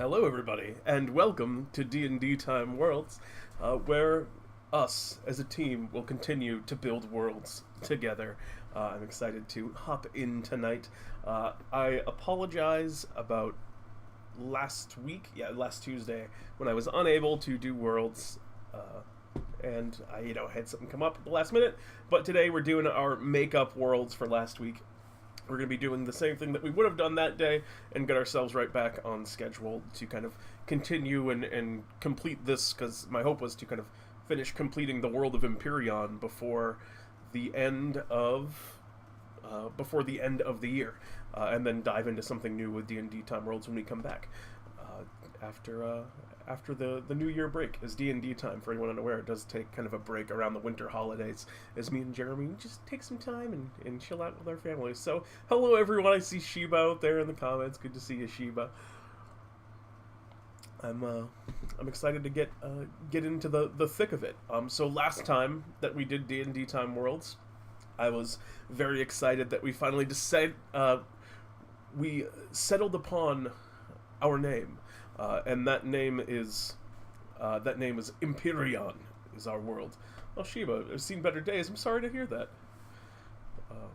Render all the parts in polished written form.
Hello, everybody, and welcome to DnDTime Worlds, where us as a team will continue to build worlds together. I'm excited to hop in tonight. I apologize about last Tuesday, when I was unable to do worlds, and I, had something come up at the last minute. But today we're doing our makeup worlds for last week. We're going to be doing the same thing that we would have done that day and get ourselves right back on schedule to kind of continue and complete this, because my hope was to kind of finish completing the world of Empyrean before the end of the year, and then dive into something new with DnDTime Worlds when we come back after the New Year break. As DnDTime, for anyone unaware, it does take kind of a break around the winter holidays, as me and Jeremy just take some time and chill out with our families. So, hello everyone, I see Sheba out there in the comments. Good to see you, Sheba. I'm excited to get into the thick of it. So last time that we did DnDTime Worlds, I was very excited that we finally we settled upon our name. And that name is Empyrean, is our world. Oh, Sheba, I've seen better days. I'm sorry to hear that.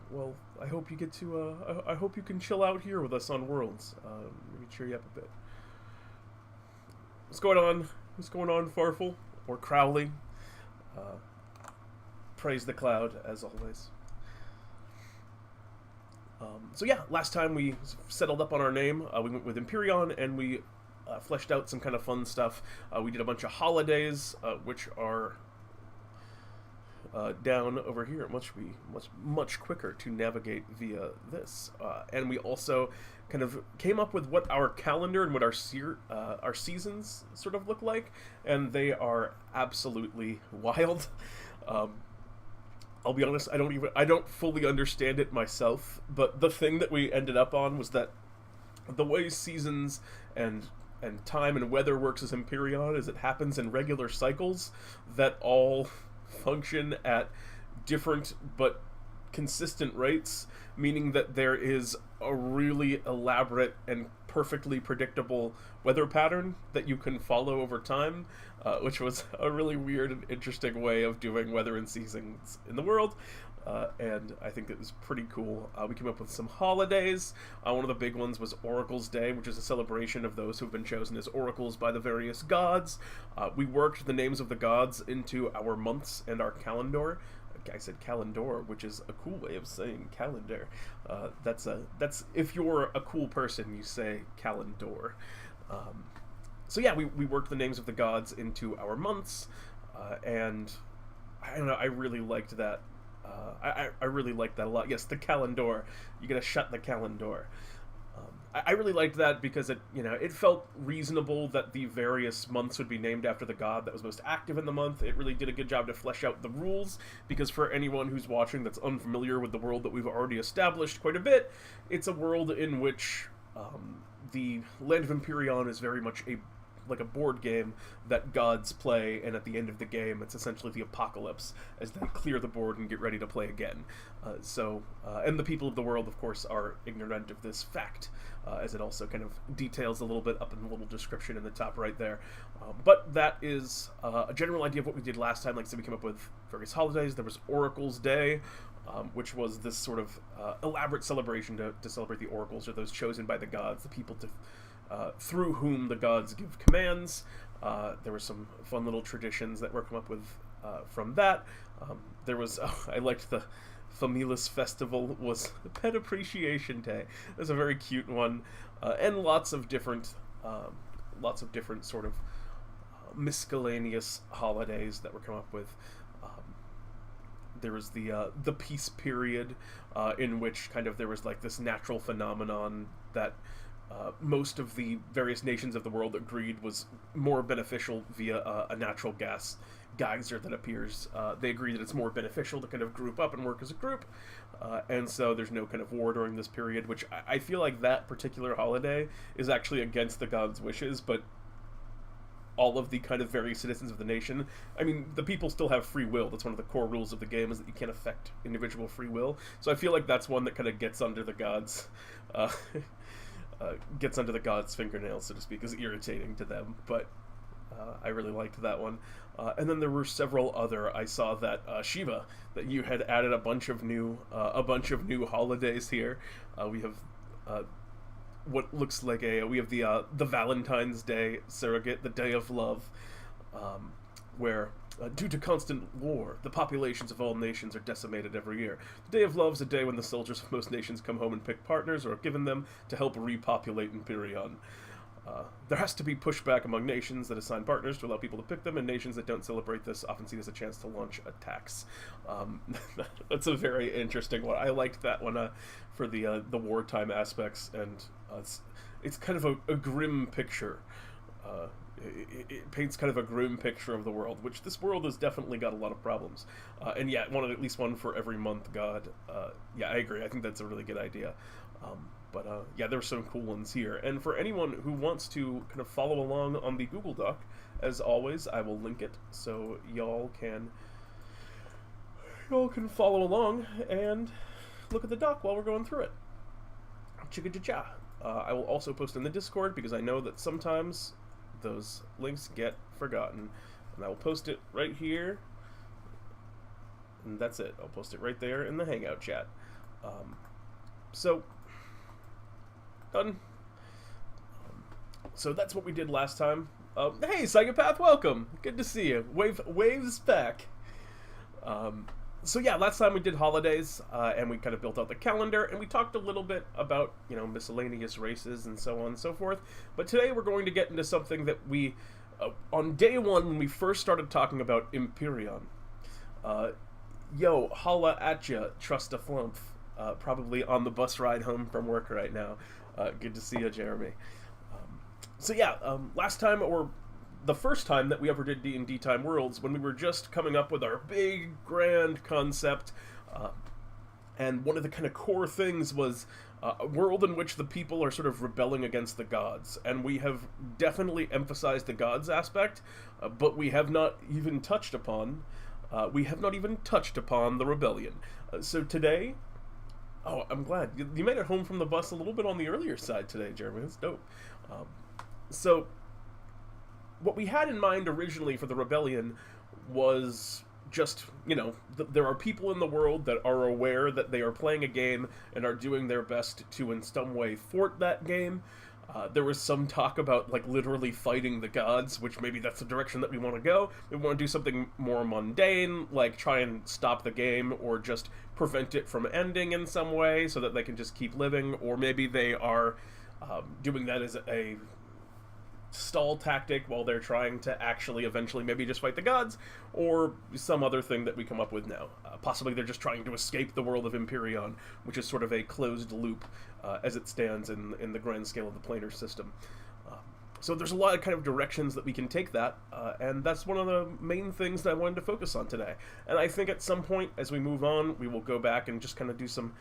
Well, I hope you get to. I hope you can chill out here with us on Worlds. Maybe cheer you up a bit. What's going on? What's going on, Farfel or Crowley? Praise the cloud as always. So yeah, last time we settled up on our name. We went with Empyrean, and we fleshed out some kind of fun stuff. We did a bunch of holidays, which are down over here, much quicker to navigate via this. And we also kind of came up with what our calendar and what our seasons sort of look like, and they are absolutely wild. I'll be honest, I don't fully understand it myself, but the thing that we ended up on was that the way seasons and time and weather works as Empyrean is it happens in regular cycles that all function at different but consistent rates, meaning that there is a really elaborate and perfectly predictable weather pattern that you can follow over time, which was a really weird and interesting way of doing weather and seasons in the world. And I think it was pretty cool. We came up with some holidays. One of the big ones was Oracle's Day, which is a celebration of those who've been chosen as oracles by the various gods. We worked the names of the gods into our months and our calendar. I said calendar, which is a cool way of saying calendar. That's if you're a cool person, you say calendar. So yeah, we worked the names of the gods into our months, and I don't know, I really liked that. I really liked that a lot. Yes, the calendar. You gotta shut the calendar. I really liked that because it felt reasonable that the various months would be named after the god that was most active in the month. It really did a good job to flesh out the rules, because for anyone who's watching that's unfamiliar with the world that we've already established quite a bit, it's a world in which the land of Empyrean is very much like a board game that gods play, and at the end of the game it's essentially the apocalypse as they clear the board and get ready to play again. And the people of the world, of course, are ignorant of this fact, as it also kind of details a little bit up in the little description in the top right there. But that is a general idea of what we did last time. Like I said, we came up with various holidays. There was Oracle's Day, which was this sort of elaborate celebration to celebrate the oracles, or those chosen by the gods, the people through whom the gods give commands. There were some fun little traditions that were come up with from that. There was, I liked the Familis Festival was Pet Appreciation Day. It was a very cute one, and lots of different sort of miscellaneous holidays that were come up with. There was the peace period, in which kind of there was like this natural phenomenon that most of the various nations of the world agreed was more beneficial via a natural gas geyser that appears. They agree that it's more beneficial to kind of group up and work as a group, and so there's no kind of war during this period, which I feel like that particular holiday is actually against the gods' wishes, but all of the kind of various citizens of the nation. I mean, the people still have free will. That's one of the core rules of the game, is that you can't affect individual free will. So I feel like that's one that kind of gets under the gods. gets under the gods' fingernails, so to speak, is irritating to them, but I really liked that one. And then there were several other. I saw that Shiva, that you had added a bunch of new holidays here. We have what looks like we have the Valentine's Day surrogate, the Day of Love, where due to constant war, the populations of all nations are decimated every year. The Day of Love is a day when the soldiers of most nations come home and pick partners or are given them to help repopulate Empyreon. There has to be pushback among nations that assign partners to allow people to pick them, and nations that don't celebrate this often see it as a chance to launch attacks. That's a very interesting one. I liked that one for the wartime aspects, and it's kind of a grim picture. It paints kind of a grim picture of the world, which this world has definitely got a lot of problems. And yeah, at least one for every month god. Yeah, I agree. I think that's a really good idea. But yeah, there were some cool ones here. And for anyone who wants to kind of follow along on the Google Doc, as always, I will link it so y'all can follow along and look at the doc while we're going through it. Chicka-cha-cha. I will also post in the Discord because I know that sometimes those links get forgotten. And I will post it right here. And that's it. I'll post it right there in the Hangout chat. So, done. So that's what we did last time. Hey, Psychopath, welcome. Good to see you. Waves back. So yeah, last time we did holidays, and we kind of built out the calendar, and we talked a little bit about, miscellaneous races and so on and so forth. But today we're going to get into something that we, on day one, when we first started talking about Empyreon. Yo, holla at ya, trust a flump. Probably on the bus ride home from work right now. Good to see you, Jeremy. So yeah, last time, or the first time that we ever did DnDTime Worlds, when we were just coming up with our big, grand concept, and one of the kind of core things was a world in which the people are sort of rebelling against the gods. And we have definitely emphasized the gods aspect, but we have not even touched upon the rebellion. So today... Oh, I'm glad. You made it home from the bus a little bit on the earlier side today, Jeremy. That's dope. So, what we had in mind originally for the rebellion was just, there are people in the world that are aware that they are playing a game and are doing their best to in some way thwart that game. There was some talk about, literally fighting the gods, which maybe that's the direction that we want to go. We want to do something more mundane, like try and stop the game, or just prevent it from ending in some way so that they can just keep living, or maybe they are doing that as a stall tactic while they're trying to actually eventually maybe just fight the gods, or some other thing that we come up with now. Possibly they're just trying to escape the world of Empyreon, which is sort of a closed loop as it stands in the grand scale of the planar system. So there's a lot of kind of directions that we can take that, and that's one of the main things that I wanted to focus on today. And I think at some point, as we move on, we will go back and just kind of do some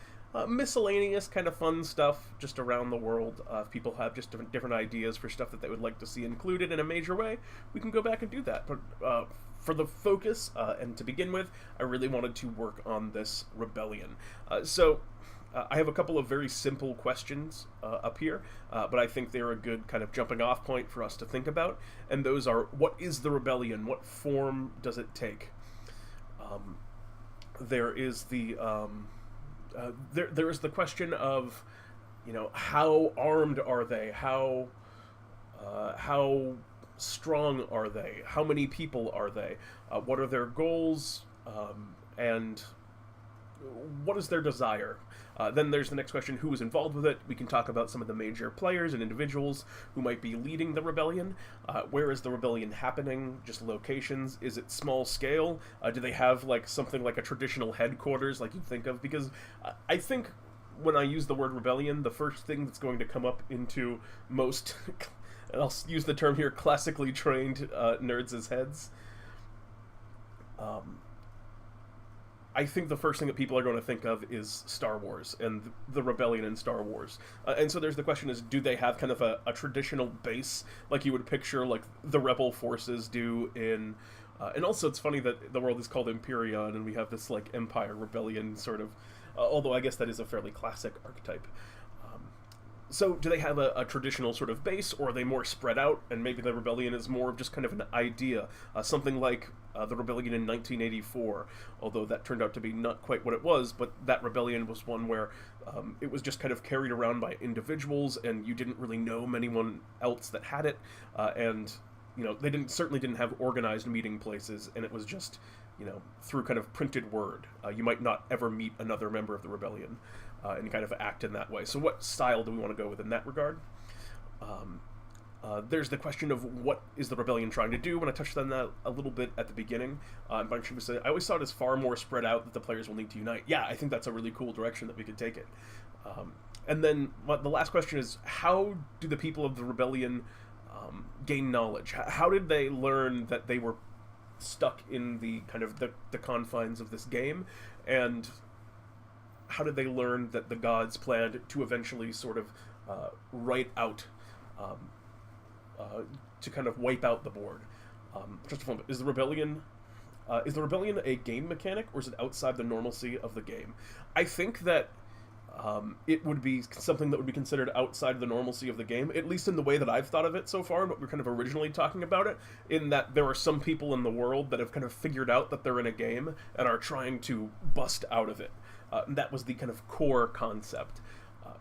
miscellaneous kind of fun stuff just around the world. If people have just different ideas for stuff that they would like to see included in a major way, we can go back and do that. But for the focus, and to begin with, I really wanted to work on this rebellion. So I have a couple of very simple questions up here, but I think they're a good kind of jumping off point for us to think about. And those are, what is the rebellion? What form does it take? There is the... there is the question of, how armed are they? How strong are they? How many people are they? What are their goals? And what is their desire? Then there's the next question, who is involved with it? We can talk about some of the major players and individuals who might be leading the rebellion. Where is the rebellion happening? Just locations? Is it small scale? Do they have something like a traditional headquarters like you think of? Because I think when I use the word rebellion, the first thing that's going to come up into most, and I'll use the term here, classically trained nerds' heads, I think the first thing that people are going to think of is Star Wars and the rebellion in Star Wars. And so there's the question is, do they have kind of a traditional base like you would picture the rebel forces do in... and also it's funny that the world is called Empyreon and we have this Empire Rebellion sort of... although I guess that is a fairly classic archetype. So do they have a traditional sort of base, or are they more spread out, and maybe the rebellion is more of just kind of an idea, something like the rebellion in 1984, although that turned out to be not quite what it was, but that rebellion was one where it was just kind of carried around by individuals, and you didn't really know anyone else that had it, and they certainly didn't have organized meeting places, and it was just through kind of printed word. You might not ever meet another member of the rebellion. And kind of act in that way. So what style do we want to go with in that regard? There's the question of what is the rebellion trying to do, and I touched on that a little bit at the beginning. And Bunch was saying, I always saw it as far more spread out that the players will need to unite. Yeah, I think that's a really cool direction that we could take it. And then the last question is, how do the people of the rebellion gain knowledge? How did they learn that they were stuck in the kind of the confines of this game? And how did they learn that the gods planned to eventually sort of write out, to kind of wipe out the board? Just a moment, is the rebellion a game mechanic, or is it outside the normalcy of the game? I think that it would be something that would be considered outside the normalcy of the game, at least in the way that I've thought of it so far, but we're kind of originally talking about it, in that there are some people in the world that have kind of figured out that they're in a game and are trying to bust out of it. That was the kind of core concept.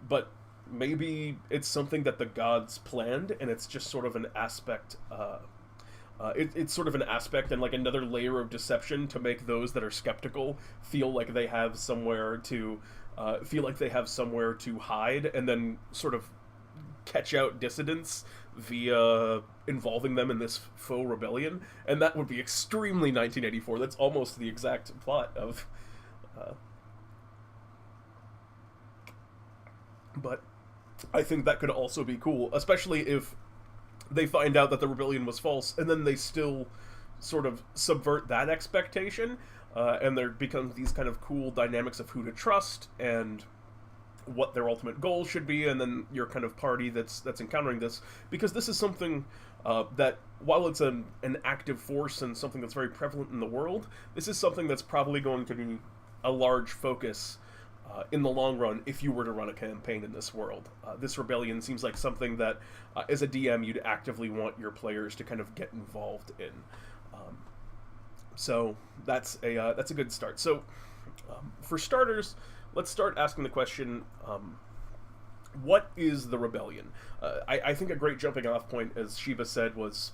But maybe it's something that the gods planned, and it's just sort of an aspect. It's sort of an aspect and like another layer of deception to make those that are skeptical feel like they have somewhere to hide, and then sort of catch out dissidents via involving them in this faux rebellion. And that would be extremely 1984. That's almost the exact plot of. But I think that could also be cool, especially if they find out that the rebellion was false, and then they still sort of subvert that expectation, and there becomes these kind of cool dynamics of who to trust and what their ultimate goal should be, and then your kind of party that's encountering this, because this is something that, while it's an active force and something that's very prevalent in the world, this is something that's probably going to be a large focus in the long run if you were to run a campaign in this world. This rebellion seems like something that, as a DM, you'd actively want your players to kind of get involved in. So that's a good start. So for starters, let's start asking the question, what is the rebellion? I think a great jumping off point, as Shiva said, was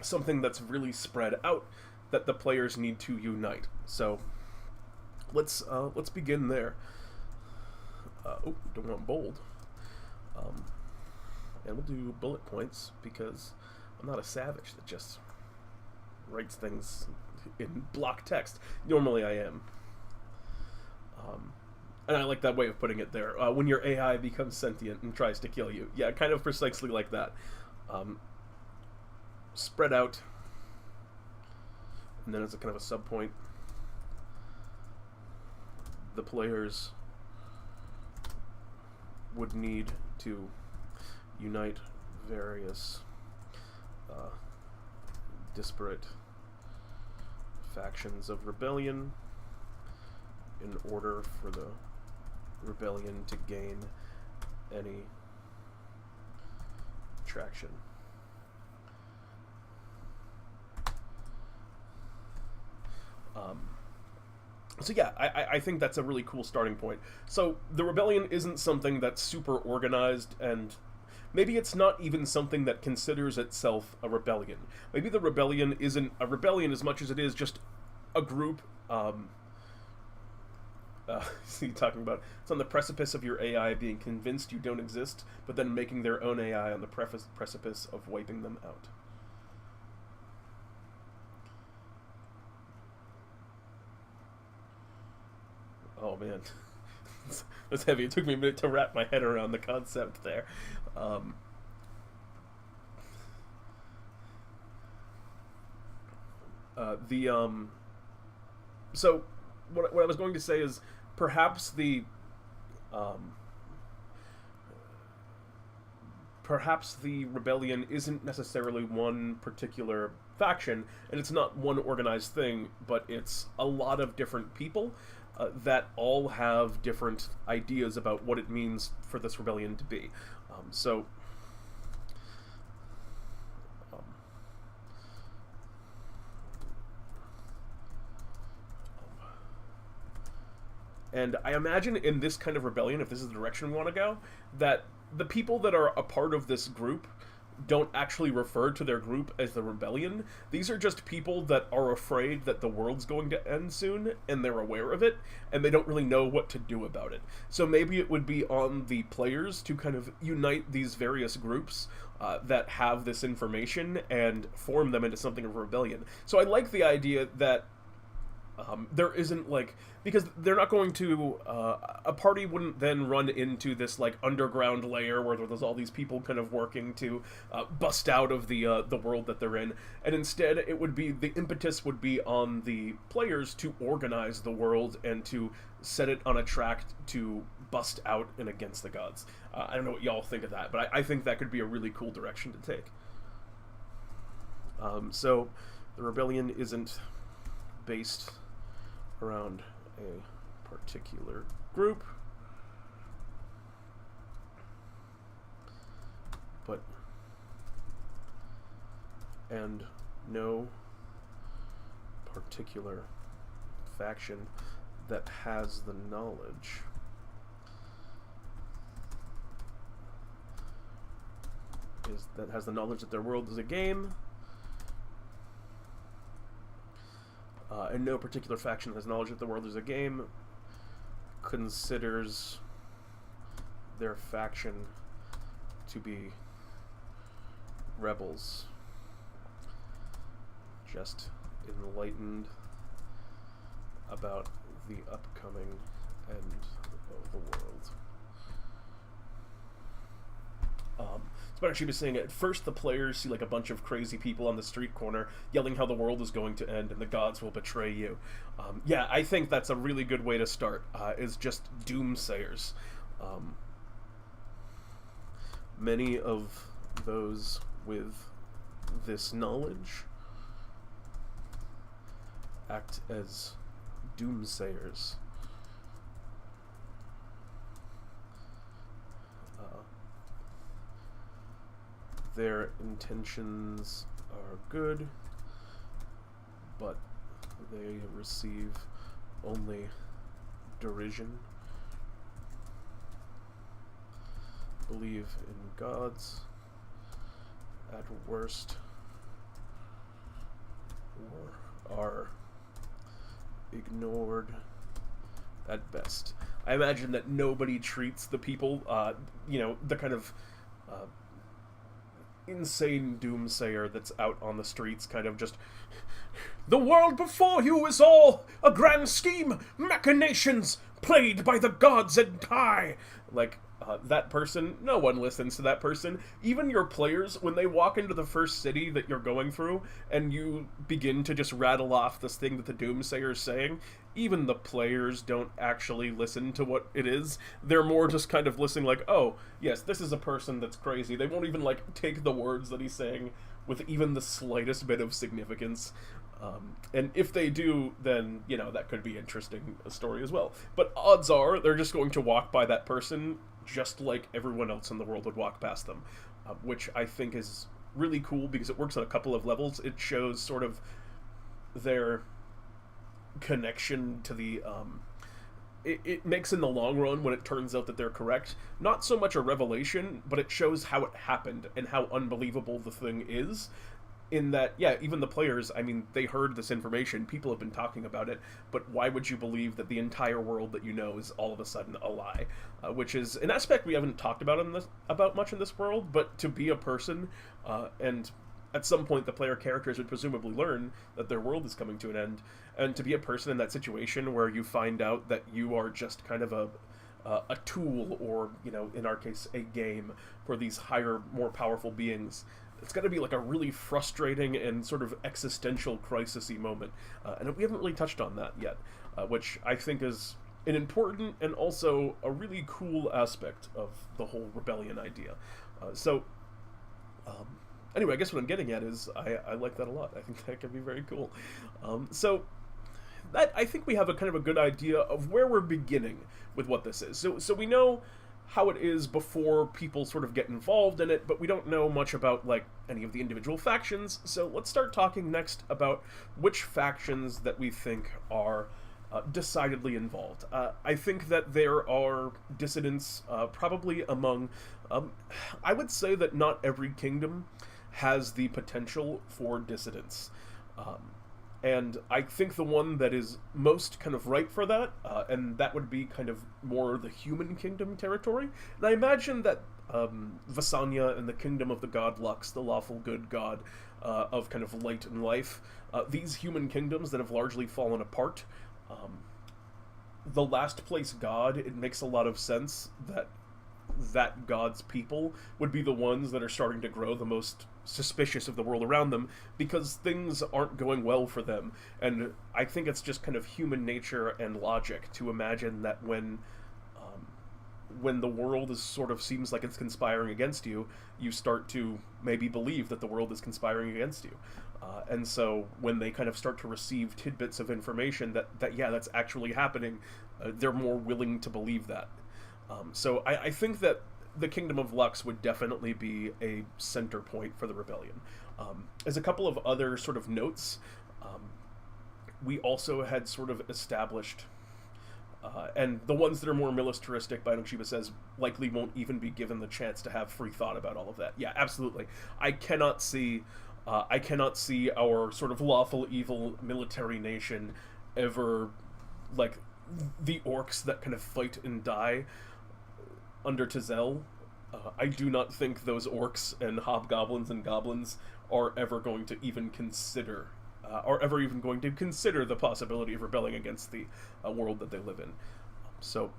something that's really spread out, that the players need to unite. So let's begin there. Don't want bold. And we'll do bullet points, because I'm not a savage that just writes things in block text. Normally I am. And I like that way of putting it there. When your AI becomes sentient and tries to kill you. Yeah, kind of precisely like that. Spread out. And then as a kind of a sub-point, the players would need to unite various disparate factions of rebellion in order for the rebellion to gain any traction. So yeah, I think that's a really cool starting point. So the rebellion isn't something that's super organized, and maybe it's not even something that considers itself a rebellion. Maybe the rebellion isn't a rebellion as much as it is just a group. See, talking about it's on the precipice of your AI being convinced you don't exist, but then making their own AI on the precipice of wiping them out. Oh man, that's heavy. It took me a minute to wrap my head around the concept there. So what I was going to say is perhaps the rebellion isn't necessarily one particular faction, and it's not one organized thing, but it's a lot of different people. that all have different ideas about what it means for this rebellion to be. And I imagine in this kind of rebellion, if this is the direction we want to go, that the people that are a part of this group don't actually refer to their group as the rebellion. These are just people that are afraid that the world's going to end soon, and they're aware of it, and they don't really know what to do about it. So maybe it would be on the players to kind of unite these various groups that have this information and form them into something of a rebellion. So I like the idea that there isn't, like, because they're not going to, a party wouldn't then run into this, like, underground layer where there's all these people kind of working to bust out of the world that they're in, and instead it would be, the impetus would be on the players to organize the world and to set it on a track to bust out and against the gods. I don't know what y'all think of that, but I think that could be a really cool direction to take. So, the rebellion isn't based around a particular group, and no particular faction that has the knowledge that their world is a game. And no particular faction has knowledge that the world is a game considers their faction to be rebels, just enlightened about the upcoming end of the world. So actually was saying, at first the players see like a bunch of crazy people on the street corner yelling how the world is going to end and the gods will betray you. Yeah, I think that's a really good way to start, is just doomsayers. Many of those with this knowledge act as doomsayers. Their intentions are good, but they receive only derision. Believe in gods at worst, or are ignored at best. I imagine that nobody treats the people, the kind of insane doomsayer that's out on the streets kind of just, the world before you is all a grand scheme, machinations played by the gods and high. Like, that person, no one listens to that person. Even your players, when they walk into the first city that you're going through, and you begin to just rattle off this thing that the doomsayer is saying, even the players don't actually listen to what it is. They're more just kind of listening like, oh, yes, this is a person that's crazy. They won't even, like, take the words that he's saying with even the slightest bit of significance. And if they do, then, that could be interesting, a story as well. But odds are, they're just going to walk by that person just like everyone else in the world would walk past them, which I think is really cool because it works on a couple of levels. It shows sort of their connection to the it makes in the long run, when it turns out that they're correct, not so much a revelation, but it shows how it happened and how unbelievable the thing is, in that, yeah, even the players, I mean, they heard this information, people have been talking about it, but why would you believe that the entire world that you know is all of a sudden a lie? Which is an aspect we haven't talked about much in this world, but to be a person, and at some point the player characters would presumably learn that their world is coming to an end, and to be a person in that situation where you find out that you are just kind of a tool, or, in our case, a game for these higher, more powerful beings, it's got to be like a really frustrating and sort of existential crisis-y moment. And we haven't really touched on that yet, which I think is an important and also a really cool aspect of the whole rebellion idea. Anyway, I guess what I'm getting at is I like that a lot. I think that could be very cool. So that I think we have a kind of a good idea of where we're beginning with what this is. So we know how it is before people sort of get involved in it, but we don't know much about, like, any of the individual factions. So let's start talking next about which factions that we think are decidedly involved. I think that there are dissidents probably among... I would say that not every kingdom has the potential for dissidents. And I think the one that is most kind of ripe for that, and that would be kind of more the human kingdom territory. And I imagine that Vasanya and the kingdom of the god Lux, the lawful good god of kind of light and life, these human kingdoms that have largely fallen apart, the last place god, it makes a lot of sense that that god's people would be the ones that are starting to grow the most suspicious of the world around them, because things aren't going well for them. And I think it's just kind of human nature and logic to imagine that when the world is sort of seems like it's conspiring against you, you start to maybe believe that the world is conspiring against you. And so when they kind of start to receive tidbits of information that yeah, that's actually happening, they're more willing to believe that. So I think that the Kingdom of Lux would definitely be a center point for the rebellion. As a couple of other sort of notes, we also had sort of established, and the ones that are more militaristic, Bainokshiba says, likely won't even be given the chance to have free thought about all of that. Yeah, absolutely. I cannot see our sort of lawful evil military nation ever, like, the orcs that kind of fight and die under Tazel. I do not think those orcs and hobgoblins and goblins are ever going to even consider the possibility of rebelling against the world that they live in. So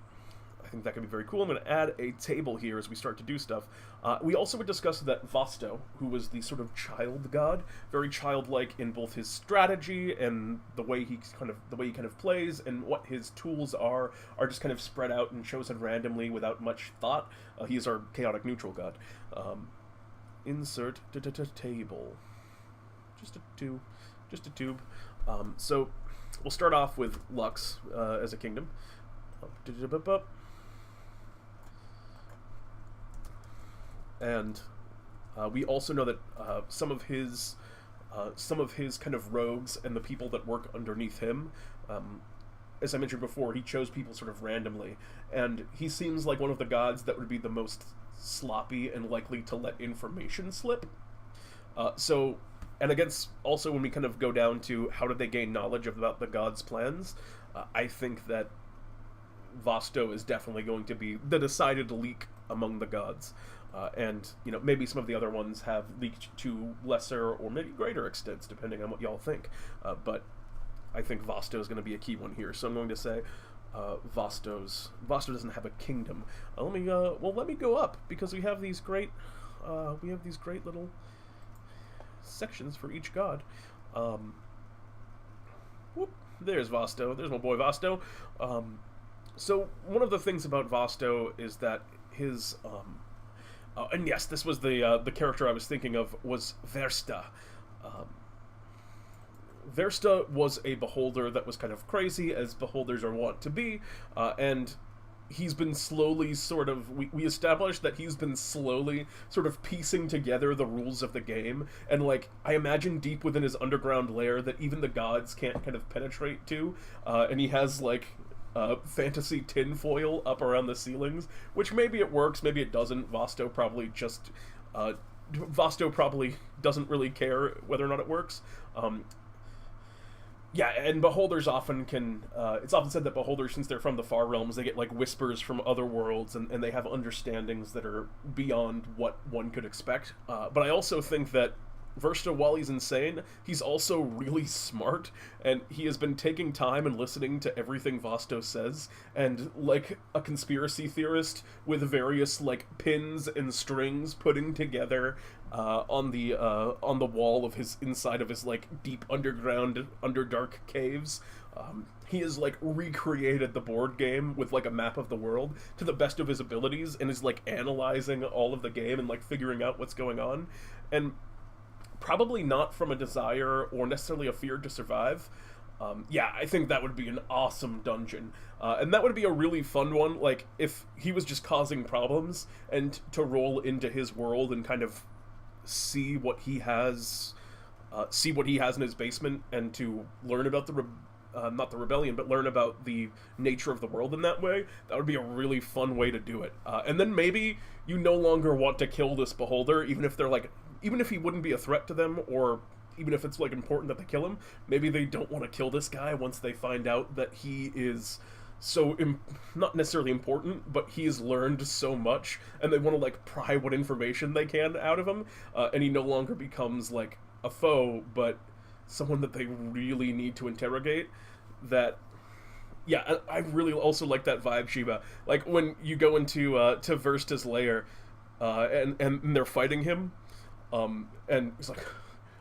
I think that could be very cool. I'm going to add a table here as we start to do stuff. We also would discuss that Vosto, who was the sort of child god, very childlike in both his strategy and the way he kind of plays, and what his tools are just kind of spread out and chosen randomly without much thought. He is our chaotic neutral god. Insert table. Just a tube. So we'll start off with Lux as a kingdom. And we also know that some of his kind of rogues and the people that work underneath him, as I mentioned before, he chose people sort of randomly, and he seems like one of the gods that would be the most sloppy and likely to let information slip. And against, also when we kind of go down to how did they gain knowledge about the god's plans, I think that Vosto is definitely going to be the decided leak among the gods. And, you know, maybe some of the other ones have leaked to lesser or maybe greater extents, depending on what y'all think. But I think Vosto is going to be a key one here. So I'm going to say Vosto doesn't have a kingdom. Let me go up, because we have these great little sections for each god. There's Vosto. There's my boy Vosto. So one of the things about Vosto is that his and yes, this was the character I was thinking of, was Versta. Versta was a beholder that was kind of crazy, as beholders are wont to be, and he's been slowly sort of, we established that he's been slowly sort of piecing together the rules of the game, and, like, I imagine deep within his underground lair that even the gods can't kind of penetrate to, and he has, like, fantasy tinfoil up around the ceilings, which maybe it works, maybe it doesn't. Vosto probably doesn't really care whether or not it works. Yeah, and beholders often can, it's often said that beholders, since they're from the far realms, they get, like, whispers from other worlds, and they have understandings that are beyond what one could expect. But I also think that Versta, while he's insane, he's also really smart, and he has been taking time and listening to everything Vosto says, and, like a conspiracy theorist with various, like, pins and strings putting together on the wall of his, inside of his, like, deep underground, underdark caves. He has, like, recreated the board game with, like, a map of the world to the best of his abilities, and is, like, analyzing all of the game and, like, figuring out what's going on. And probably not from a desire or necessarily a fear to survive, Yeah, I think that would be an awesome dungeon. And that would be a really fun one, like, if he was just causing problems, and to roll into his world and kind of see what he has, in his basement, and to learn about not the rebellion, but learn about the nature of the world in that way. That would be a really fun way to do it. And then maybe you no longer want to kill this beholder, even if he wouldn't be a threat to them, or even if it's, like, important that they kill him. Maybe they don't want to kill this guy once they find out that he is not necessarily important, but he has learned so much, and they want to, like, pry what information they can out of him, and he no longer becomes, like, a foe, but someone that they really need to interrogate. That, yeah, I really also like that vibe, Shiva. Like, when you go into to Versta's lair, and they're fighting him, and he's like,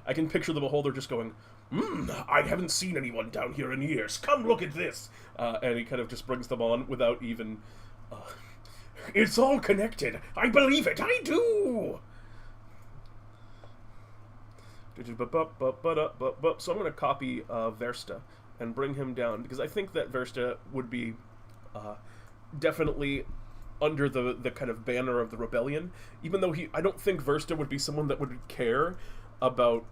I can picture the beholder just going, I haven't seen anyone down here in years. Come look at this. And he kind of just brings them on without even... it's all connected. I believe it. I do. So I'm going to copy Versta and bring him down, because I think that Versta would be definitely under the kind of banner of the rebellion, even though I don't think Versta would be someone that would care about...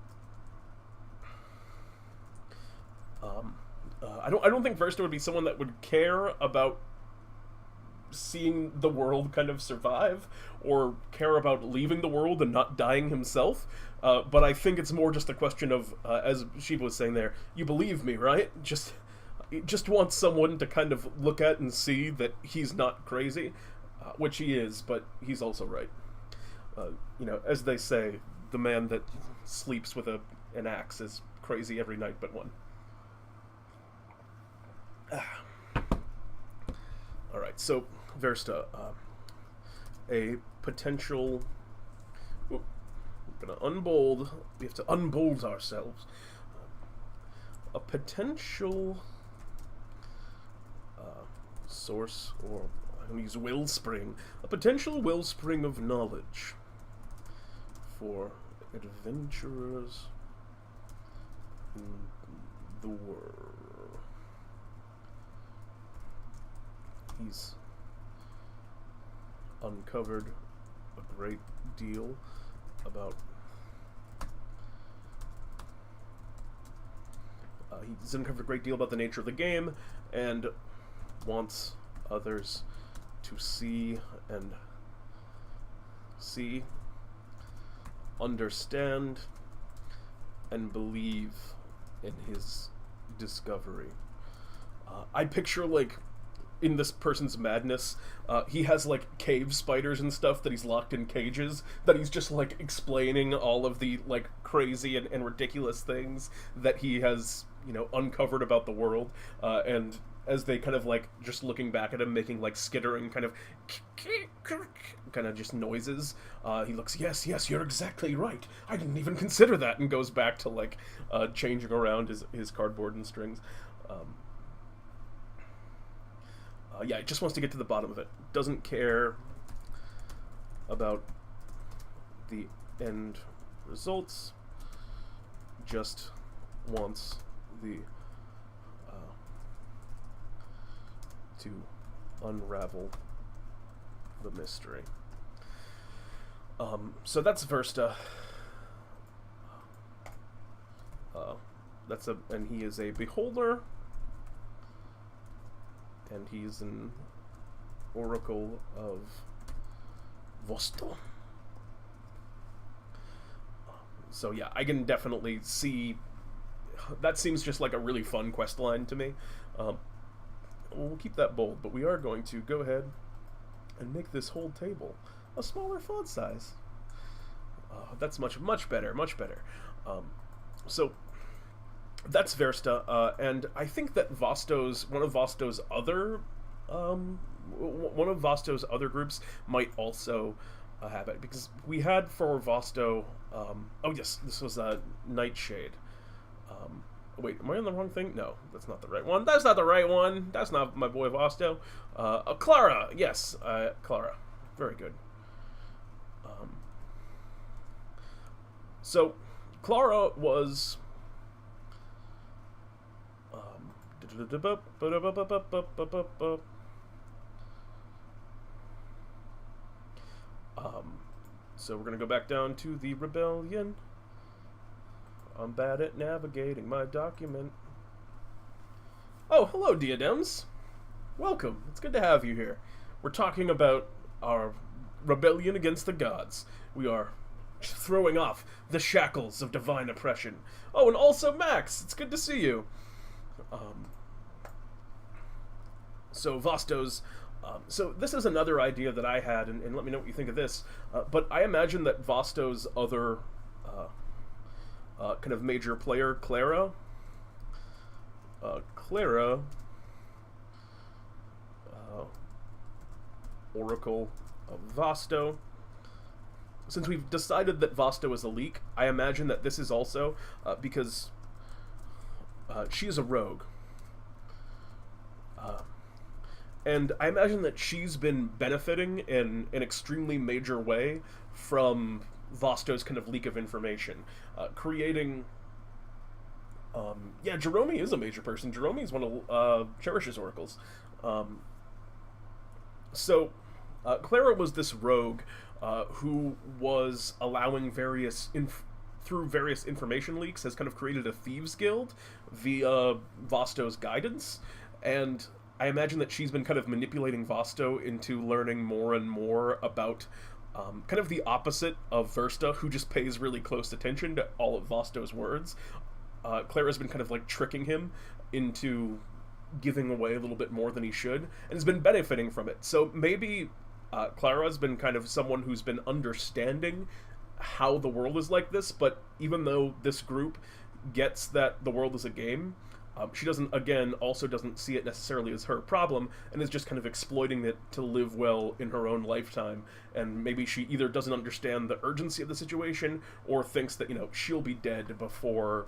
I don't think Versta would be someone that would care about seeing the world kind of survive, or care about leaving the world and not dying himself. But I think it's more just a question of, as Shiva was saying there, you believe me, right? Just want someone to kind of look at and see that he's not crazy, which he is, but he's also right. As they say, the man that sleeps with an axe is crazy every night but one. Alright, so Versta, a potential... we're gonna unbold. We have to unbold ourselves. A potential source, or I'm gonna use wellspring. A potential wellspring of knowledge for adventurers in the world. He's uncovered a great deal about... he's uncovered a great deal about the nature of the game, and wants others to see, understand, and believe in his discovery. I picture, like, in this person's madness, he has, like, cave spiders and stuff that he's locked in cages, that he's just, like, explaining all of the, like, crazy and ridiculous things that he has, uncovered about the world, and as they kind of, like, just looking back at him, making, like, skittering kind of just noises, he looks, yes, you're exactly right, I didn't even consider that, and goes back to, like, changing around his cardboard and strings. Yeah, it just wants to get to the bottom of it. Doesn't care about the end results. Just wants to unravel the mystery. So that's Versta. And he is a beholder. And he's an oracle of Vostok. So yeah, I can definitely see... that seems just like a really fun quest line to me. We'll keep that bold, but we are going to go ahead and make this whole table a smaller font size. That's much better, much better. So that's Versta, and I think that one of Vosto's other groups might also have it, because we had for Vosto, oh yes, this was Nightshade. Wait, am I on the wrong thing? No, that's not the right one. That's not the right one. That's not my boy Vosto. Clara, yes, Clara. Very good. So, Clara was... So we're gonna go back down to the rebellion. I'm bad at navigating my document. Oh, hello, diadems. Welcome. It's good to have you here. We're talking about our rebellion against the gods. We are throwing off the shackles of divine oppression. Oh, and also Max. It's good to see you. So Vosto's... so this is another idea that I had, and let me know what you think of this. But I imagine that Vosto's other kind of major player, Clara, Oracle of Vosto. Since we've decided that Vosto is a leak, I imagine that this is also because she is a rogue. And I imagine that she's been benefiting in an extremely major way from Vosto's kind of leak of information. Creating... yeah, Jerome is a major person. Jerome is one of Cherish's oracles. So, Clara was this rogue who was allowing through various information leaks, has kind of created a thieves guild via Vosto's guidance, and I imagine that she's been kind of manipulating Vosto into learning more and more about kind of the opposite of Versta, who just pays really close attention to all of Vosto's words. Clara's been kind of like tricking him into giving away a little bit more than he should, and has been benefiting from it. So maybe Clara's been kind of someone who's been understanding how the world is like this, but even though this group gets that the world is a game, she also doesn't see it necessarily as her problem, and is just kind of exploiting it to live well in her own lifetime. And maybe she either doesn't understand the urgency of the situation, or thinks that, she'll be dead before,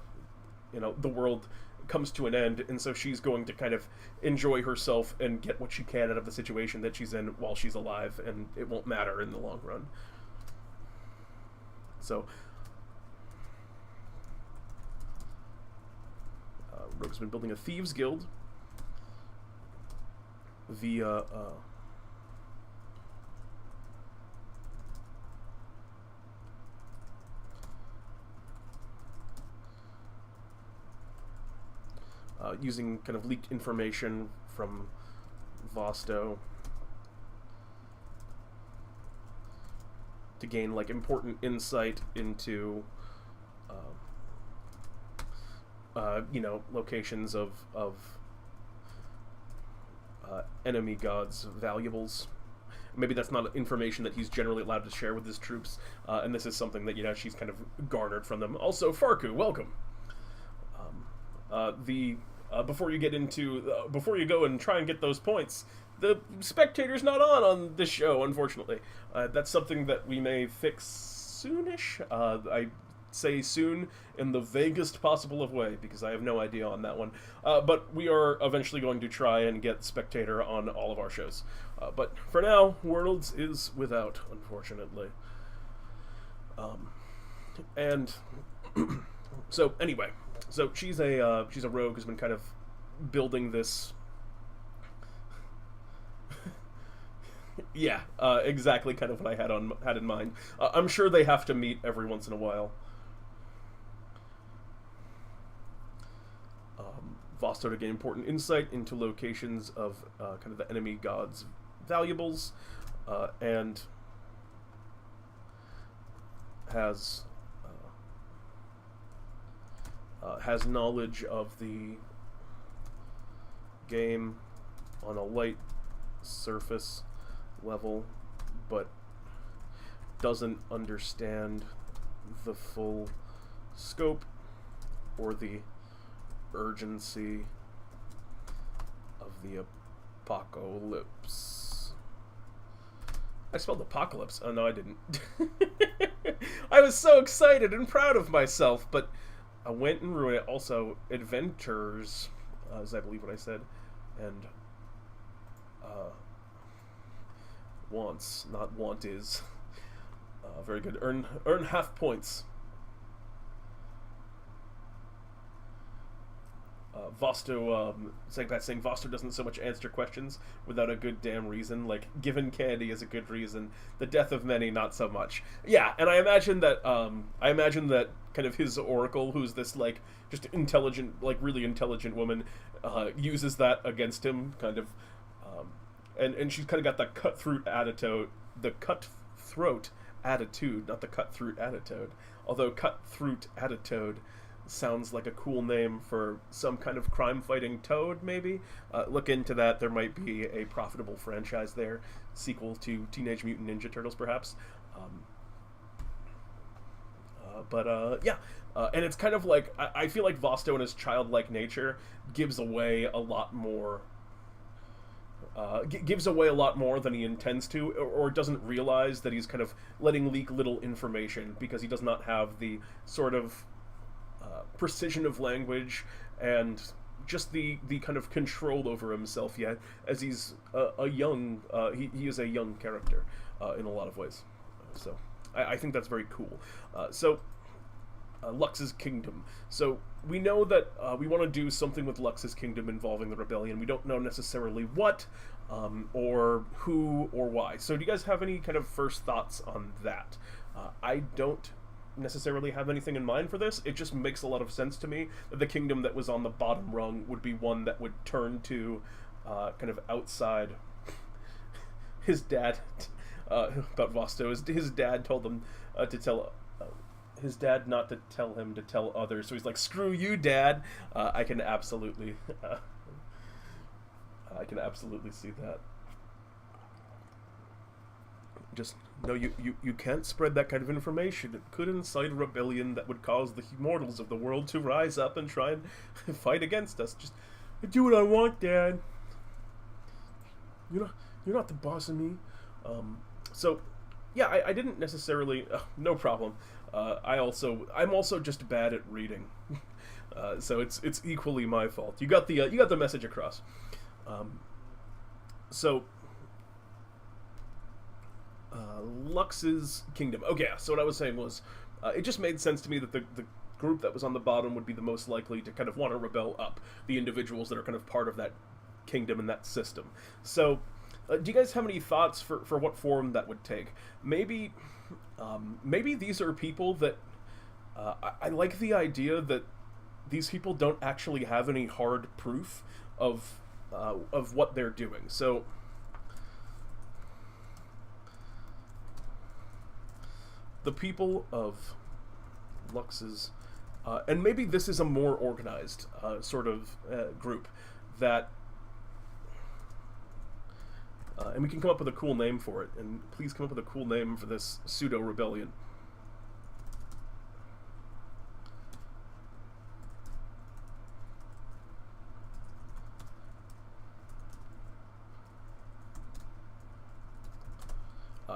the world comes to an end, and so she's going to kind of enjoy herself and get what she can out of the situation that she's in while she's alive, and it won't matter in the long run. So... Rogue's been building a thieves guild via using kind of leaked information from Vosto to gain like important insight into locations of enemy gods' valuables. Maybe that's not information that he's generally allowed to share with his troops, and this is something that, she's kind of garnered from them. Also, Farku, welcome! Before you go and try and get those points, the spectator's not on this show, unfortunately. That's something that we may fix soonish. I say soon in the vaguest possible of way, because I have no idea on that one. But we are eventually going to try and get Spectator on all of our shows. But for now, Worlds is without, unfortunately. And so anyway, so she's a rogue who's been kind of building this. Yeah, exactly, kind of what I had in mind. I'm sure they have to meet every once in a while. Vosto to gain important insight into locations of kind of the enemy gods' valuables, and has knowledge of the game on a light surface level, but doesn't understand the full scope or the urgency of the apocalypse. I spelled apocalypse. Oh, no, I didn't. I was so excited and proud of myself, but I went and ruined it. Also, adventures, is I believe what I said, and wants, not want is. Very good. Earn half points. Vosto saying Vosto doesn't so much answer questions without a good damn reason. Like, giving candy is a good reason. The death of many, not so much. Yeah, and I imagine that kind of his oracle, who's this like just intelligent, like really intelligent woman, uses that against him, kind of, and she's kind of got that cutthroat attitude, not the cutthroat attitude. Although cutthroat attitude sounds like a cool name for some kind of crime-fighting toad, maybe. Look into that. There might be a profitable franchise there. Sequel to Teenage Mutant Ninja Turtles, perhaps. Yeah. And it's kind of like, I feel like Vosto and his childlike nature gives away a lot more... gives away a lot more than he intends to, or doesn't realize that he's kind of letting leak little information because he does not have the sort of precision of language and just the kind of control over himself yet, as he's a young he is a young character in a lot of ways. So I think that's very cool. Lux's Kingdom. So we know that we want to do something with Lux's Kingdom involving the rebellion. We don't know necessarily what, or who, or why. So do you guys have any kind of first thoughts on that? I don't necessarily have anything in mind for this. It just makes a lot of sense to me that the kingdom that was on the bottom rung would be one that would turn to kind of outside his dad about Vosto. His dad told him to tell his dad not to tell him to tell others, so he's like, screw you, Dad. I can absolutely see that. Just, no, you can't spread that kind of information. It could incite a rebellion that would cause the immortals of the world to rise up and try and fight against us. Just, I do what I want, Dad. You're not the boss of me. So, yeah, I didn't necessarily... no problem. I'm also just bad at reading. So it's equally my fault. You got the message across. Lux's Kingdom. Okay, yeah, so what I was saying was, it just made sense to me that the group that was on the bottom would be the most likely to kind of want to rebel up, the individuals that are kind of part of that kingdom and that system. So, do you guys have any thoughts for what form that would take? Maybe these are people that... I like the idea that these people don't actually have any hard proof of what they're doing. So... the people of Lux's, and maybe this is a more organized sort of group that, and we can come up with a cool name for it, and please come up with a cool name for this pseudo-rebellion.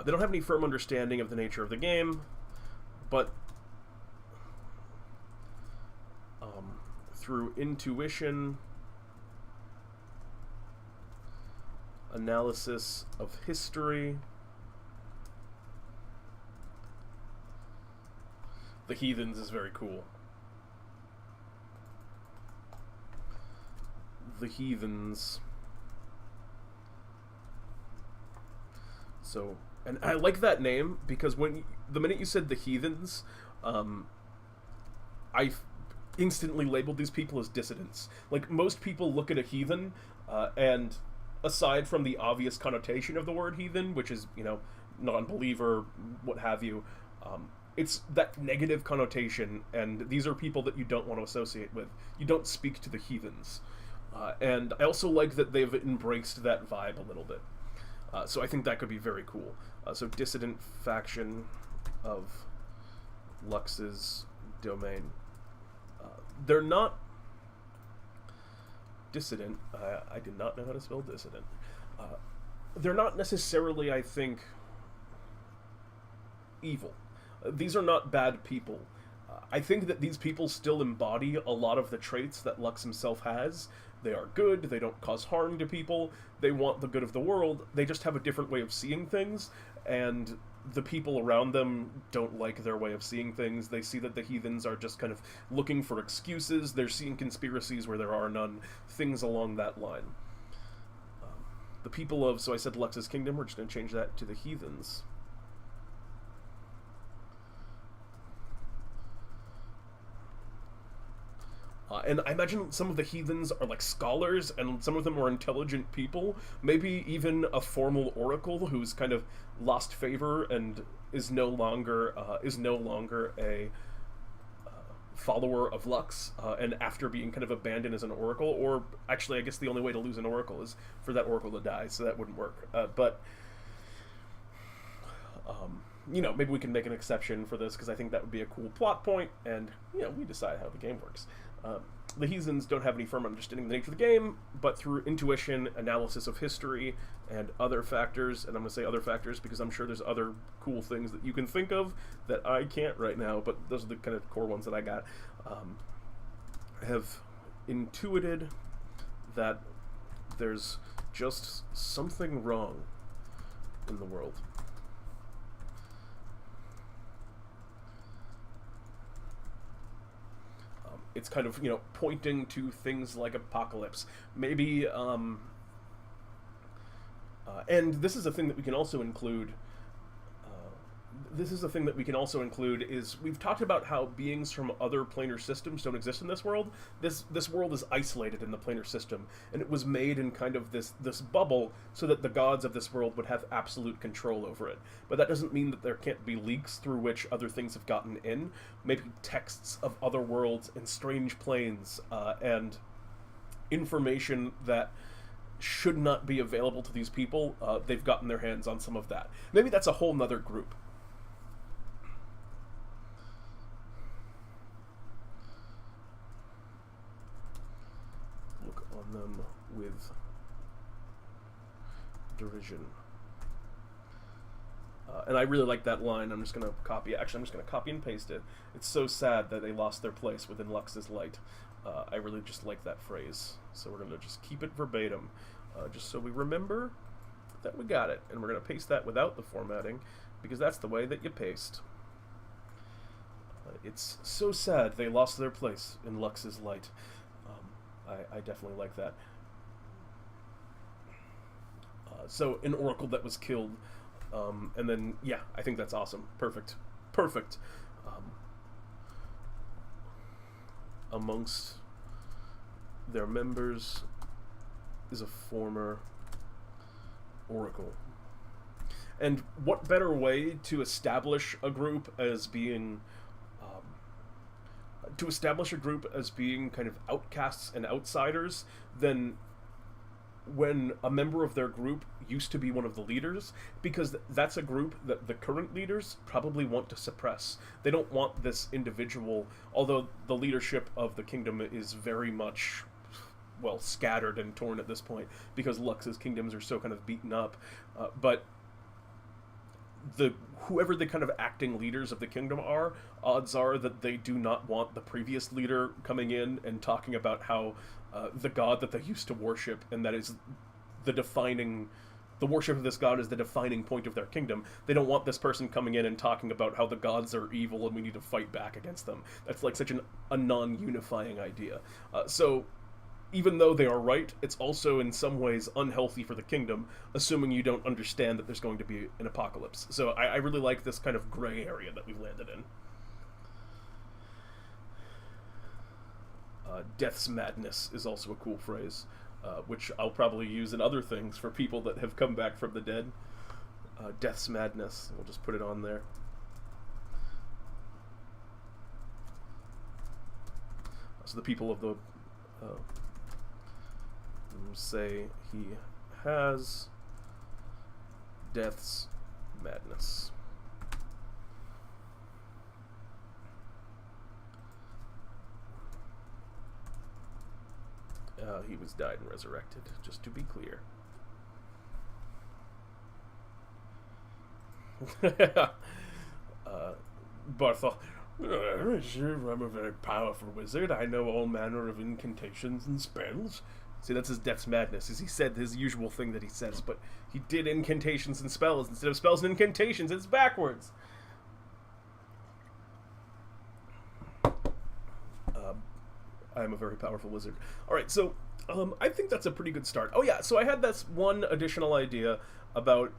They don't have any firm understanding of the nature of the game, but through intuition, analysis of history, the Heathens is very cool. The Heathens. So... and I like that name because the minute you said the Heathens, I instantly labeled these people as dissidents. Like, most people look at a heathen, and aside from the obvious connotation of the word heathen, which is, non-believer, what have you, it's that negative connotation, and these are people that you don't want to associate with. You don't speak to the heathens. And I also like that they've embraced that vibe a little bit. So I think that could be very cool. So dissident faction of Lux's domain. They're not dissident. I did not know how to spell dissident. They're not necessarily, I think, evil. These are not bad people. I think that these people still embody a lot of the traits that Lux himself has. They are good, they don't cause harm to people, they want the good of the world, they just have a different way of seeing things, and the people around them don't like their way of seeing things. They see that the heathens are just kind of looking for excuses. They're seeing conspiracies where there are none, things along that line. The people of, so I said Lux's kingdom, we're just going to change that to the heathens. And I imagine some of the heathens are like scholars, and some of them are intelligent people. Maybe even a formal oracle who's kind of lost favor and is no longer a follower of Lux, and after being kind of abandoned as an oracle, or actually, I guess the only way to lose an oracle is for that oracle to die, so that wouldn't work. But you know, maybe we can make an exception for this, because I think that would be a cool plot point, and, you know, we decide how the game works. The heathens don't have any firm understanding of the nature of the game, but through intuition, analysis of history, and other factors, and I'm going to say other factors because I'm sure there's other cool things that you can think of that I can't right now, but those are the kind of core ones that I got, have intuited that there's just something wrong in the world. It's kind of, you know, pointing to things like apocalypse. Maybe, and this is a thing that we can also include, is we've talked about how beings from other planar systems don't exist in this world. This world is isolated in the planar system, and it was made in kind of this bubble so that the gods of this world would have absolute control over it. But that doesn't mean that there can't be leaks through which other things have gotten in. Maybe texts of other worlds and strange planes, and information that should not be available to these people. They've gotten their hands on some of that. Maybe that's a whole nother group. Them with derision. And I really like that line. I'm just going to copy it. Actually, I'm just going to copy and paste it. It's so sad that they lost their place within Lux's light. I really just like that phrase. So we're going to just keep it verbatim, just so we remember that we got it. And we're going to paste that without the formatting, because that's the way that you paste. It's so sad they lost their place in Lux's light. I definitely like that. So an oracle that was killed, and then, yeah, I think that's awesome. Perfect. Amongst their members is a former oracle. And what better way to establish a group as being kind of outcasts and outsiders than when a member of their group used to be one of the leaders, because that's a group that the current leaders probably want to suppress. They don't want this individual, although the leadership of the kingdom is very much, well, scattered and torn at this point, because Lux's kingdoms are so kind of beaten up, but whoever the kind of acting leaders of the kingdom are, odds are that they do not want the previous leader coming in and talking about how the god that they used to worship, and that is the worship of this god is the defining point of their kingdom. They don't want this person coming in and talking about how the gods are evil and we need to fight back against them. That's like such a non-unifying idea. So even though they are right, it's also in some ways unhealthy for the kingdom, assuming you don't understand that there's going to be an apocalypse. So I really like this kind of gray area that we've landed in. Death's madness is also a cool phrase, which I'll probably use in other things for people that have come back from the dead. Death's madness. We'll just put it on there. So the people of the... say he has Death's madness. He was died and resurrected, just to be clear. Barthol, I'm a very powerful wizard. I know all manner of incantations and spells. See, that's his death's madness, is he said his usual thing that he says, but he did incantations and spells instead of spells and incantations. It's backwards. I am a very powerful wizard. Alright, so I think that's a pretty good start. Oh yeah, so I had this one additional idea about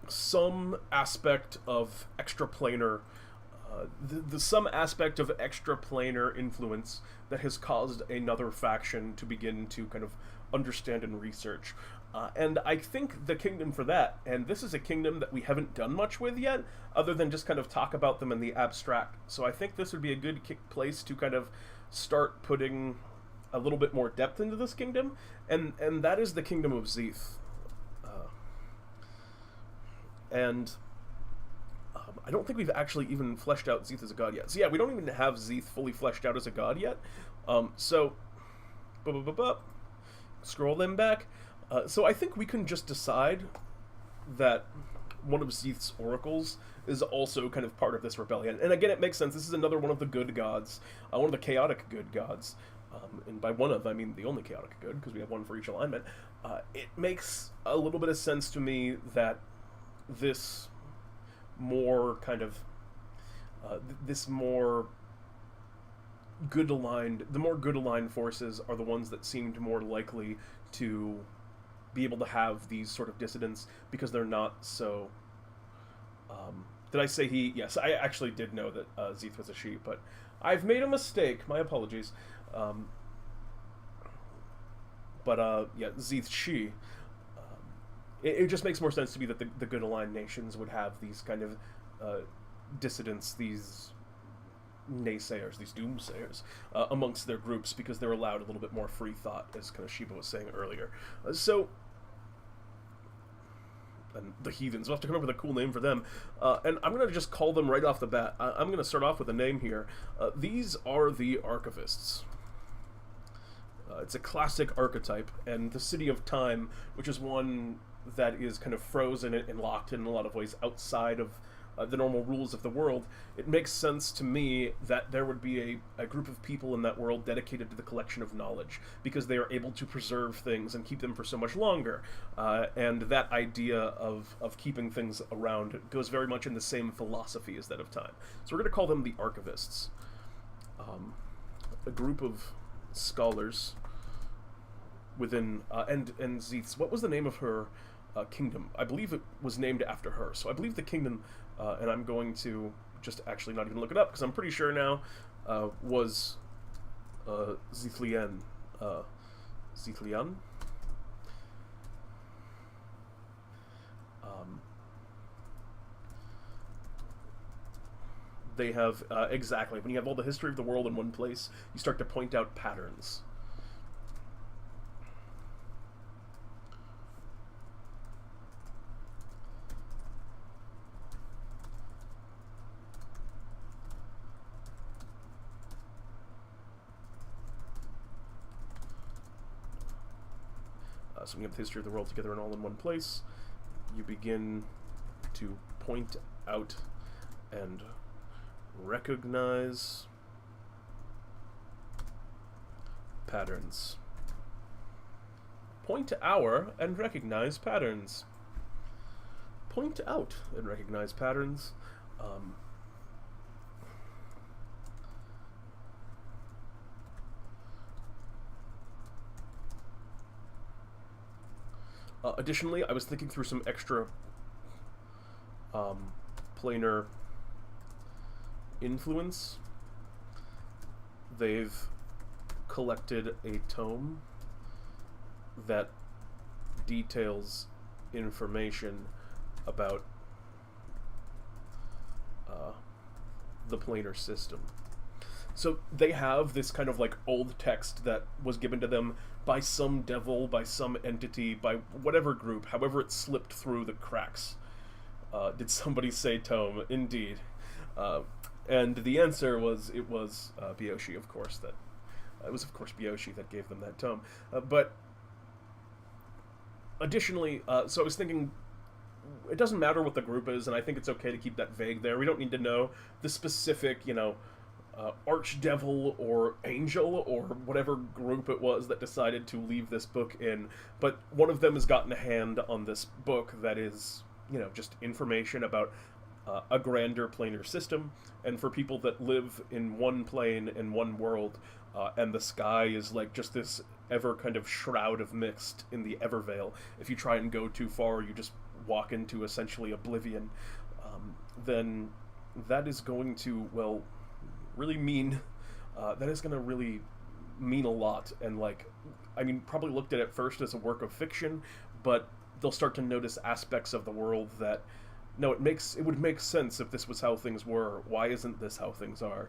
some aspect of extraplanar, some aspect of extraplanar influence that has caused another faction to begin to kind of understand and research. And I think the kingdom for that, and this is a kingdom that we haven't done much with yet, other than just kind of talk about them in the abstract. So I think this would be a good place to kind of start putting a little bit more depth into this kingdom, and that is the kingdom of Zeeth. And I don't think we've actually even fleshed out Zeeth as a god yet. So yeah, we don't even have Zeeth fully fleshed out as a god yet. So, scroll them back. So I think we can just decide that one of Zeeth's oracles is also kind of part of this rebellion. And again, it makes sense. This is another one of the good gods, one of the chaotic good gods. And by one of, I mean the only chaotic good, because we have one for each alignment. It makes a little bit of sense to me that this more kind of, this more good aligned, the more good aligned forces are the ones that seemed more likely to be able to have these sort of dissidents, because they're not so... did I say he? Yes, I actually did know that Zeeth was a she, but I've made a mistake. My apologies. Yeah, Zeeth she. It just makes more sense to me that the good aligned nations would have these kind of dissidents, these naysayers, these doomsayers, amongst their groups, because they're allowed a little bit more free thought, as kind of Sheba was saying earlier. And the heathens, we'll have to come up with a cool name for them. And I'm going to just call them right off the bat. I'm going to start off with a name here. These are the Archivists. It's a classic archetype, and the City of Time, which is one that is kind of frozen and locked in a lot of ways outside of the normal rules of the world, it makes sense to me that there would be a group of people in that world dedicated to the collection of knowledge, because they are able to preserve things and keep them for so much longer. And that idea of keeping things around goes very much in the same philosophy as that of time. So we're going to call them the Archivists. A group of scholars within... and Zeeth's... What was the name of her kingdom? I believe it was named after her. So I believe the kingdom... and I'm going to just actually not even look it up, because I'm pretty sure now, was Zeethlian. Zeethlian? They have, exactly, when you have all the history of the world in one place, you start to point out patterns. So when you have the history of the world together and all in one place, you begin to point out and recognize patterns. Point out and recognize patterns. Point out and recognize patterns. Additionally, I was thinking through some extra planar influence. They've collected a tome that details information about the planar system. So they have this kind of like old text that was given to them by some devil, by some entity, by whatever group, however it slipped through the cracks. Did somebody say tome? Indeed. And the answer was, it was Byoshi, of course. It was, of course, Byoshi that gave them that tome. But additionally, so I was thinking, it doesn't matter what the group is, and I think it's okay to keep that vague there. We don't need to know the specific, archdevil or angel or whatever group it was that decided to leave this book in, but one of them has gotten a hand on this book that is, just information about a grander planar system, and for people that live in one plane in one world, and the sky is like just this ever kind of shroud of mist in the Evervale. If you try and go too far, you just walk into essentially oblivion. Then that is going to, well, really mean, that is going to really mean a lot, and probably looked at it first as a work of fiction, but they'll start to notice aspects of the world that, no, it would make sense if this was how things were. Why isn't this how things are?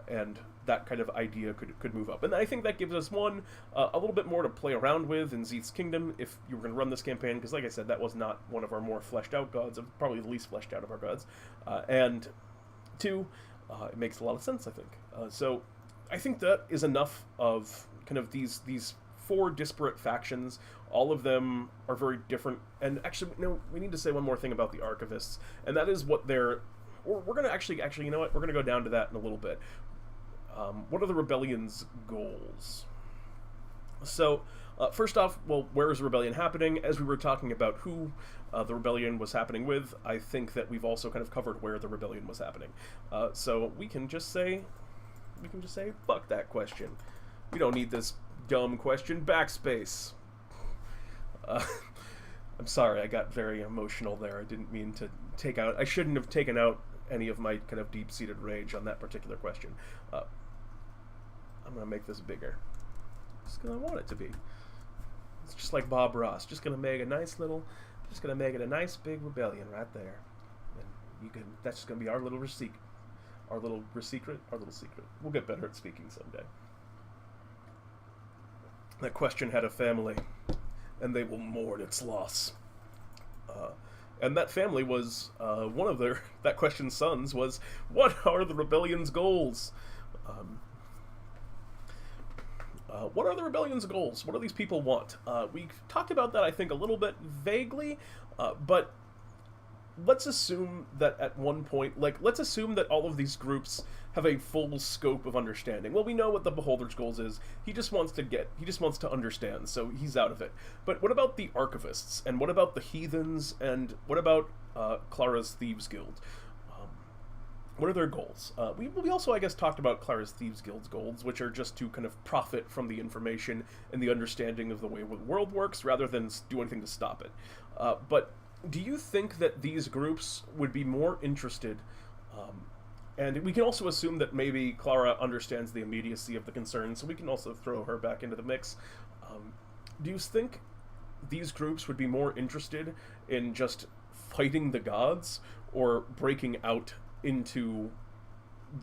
And that kind of idea could move up. And I think that gives us a little bit more to play around with in Zeeth's Kingdom if you were going to run this campaign, because like I said, that was not one of our more fleshed out gods, probably the least fleshed out of our gods. And two, it makes a lot of sense, I think. So I think that is enough of kind of these four disparate factions. All of them are very different. And actually, no, we need to say one more thing about the Archivists, and that is what they're... We're going to actually, you know what? We're going to go down to that in a little bit. What are the rebellion's goals? So, first off, well, where is the rebellion happening? As we were talking about who the rebellion was happening with, I think that we've also kind of covered where the rebellion was happening. So we can just say, fuck that question. We don't need this dumb question. Backspace. I'm sorry, I got very emotional there. I didn't mean to I shouldn't have taken out any of my kind of deep-seated rage on that particular question. I'm going to make this bigger. Just because I want it to be. It's just like Bob Ross. Just going to make it a nice big rebellion right there. And that's just going to be our little secret. Our little secret. We'll get better at speaking someday. That question had a family, and they will mourn its loss. And that family was, one of that question's sons was, what are the rebellion's goals? What are the rebellion's goals? What do these people want? We talked about that, I think, a little bit vaguely, but let's assume that at one point, let's assume that all of these groups have a full scope of understanding. Well, we know what the Beholder's goals is. He just wants to understand, so he's out of it. But what about the Archivists? And what about the Heathens? And what about Clara's Thieves Guild? What are their goals? We also, I guess, talked about Clara's Thieves Guild's goals, which are just to kind of profit from the information and the understanding of the way the world works, rather than do anything to stop it. But do you think that these groups would be more interested, and we can also assume that maybe Clara understands the immediacy of the concern, so we can also throw her back into the mix. Do you think these groups would be more interested in just fighting the gods, or breaking out into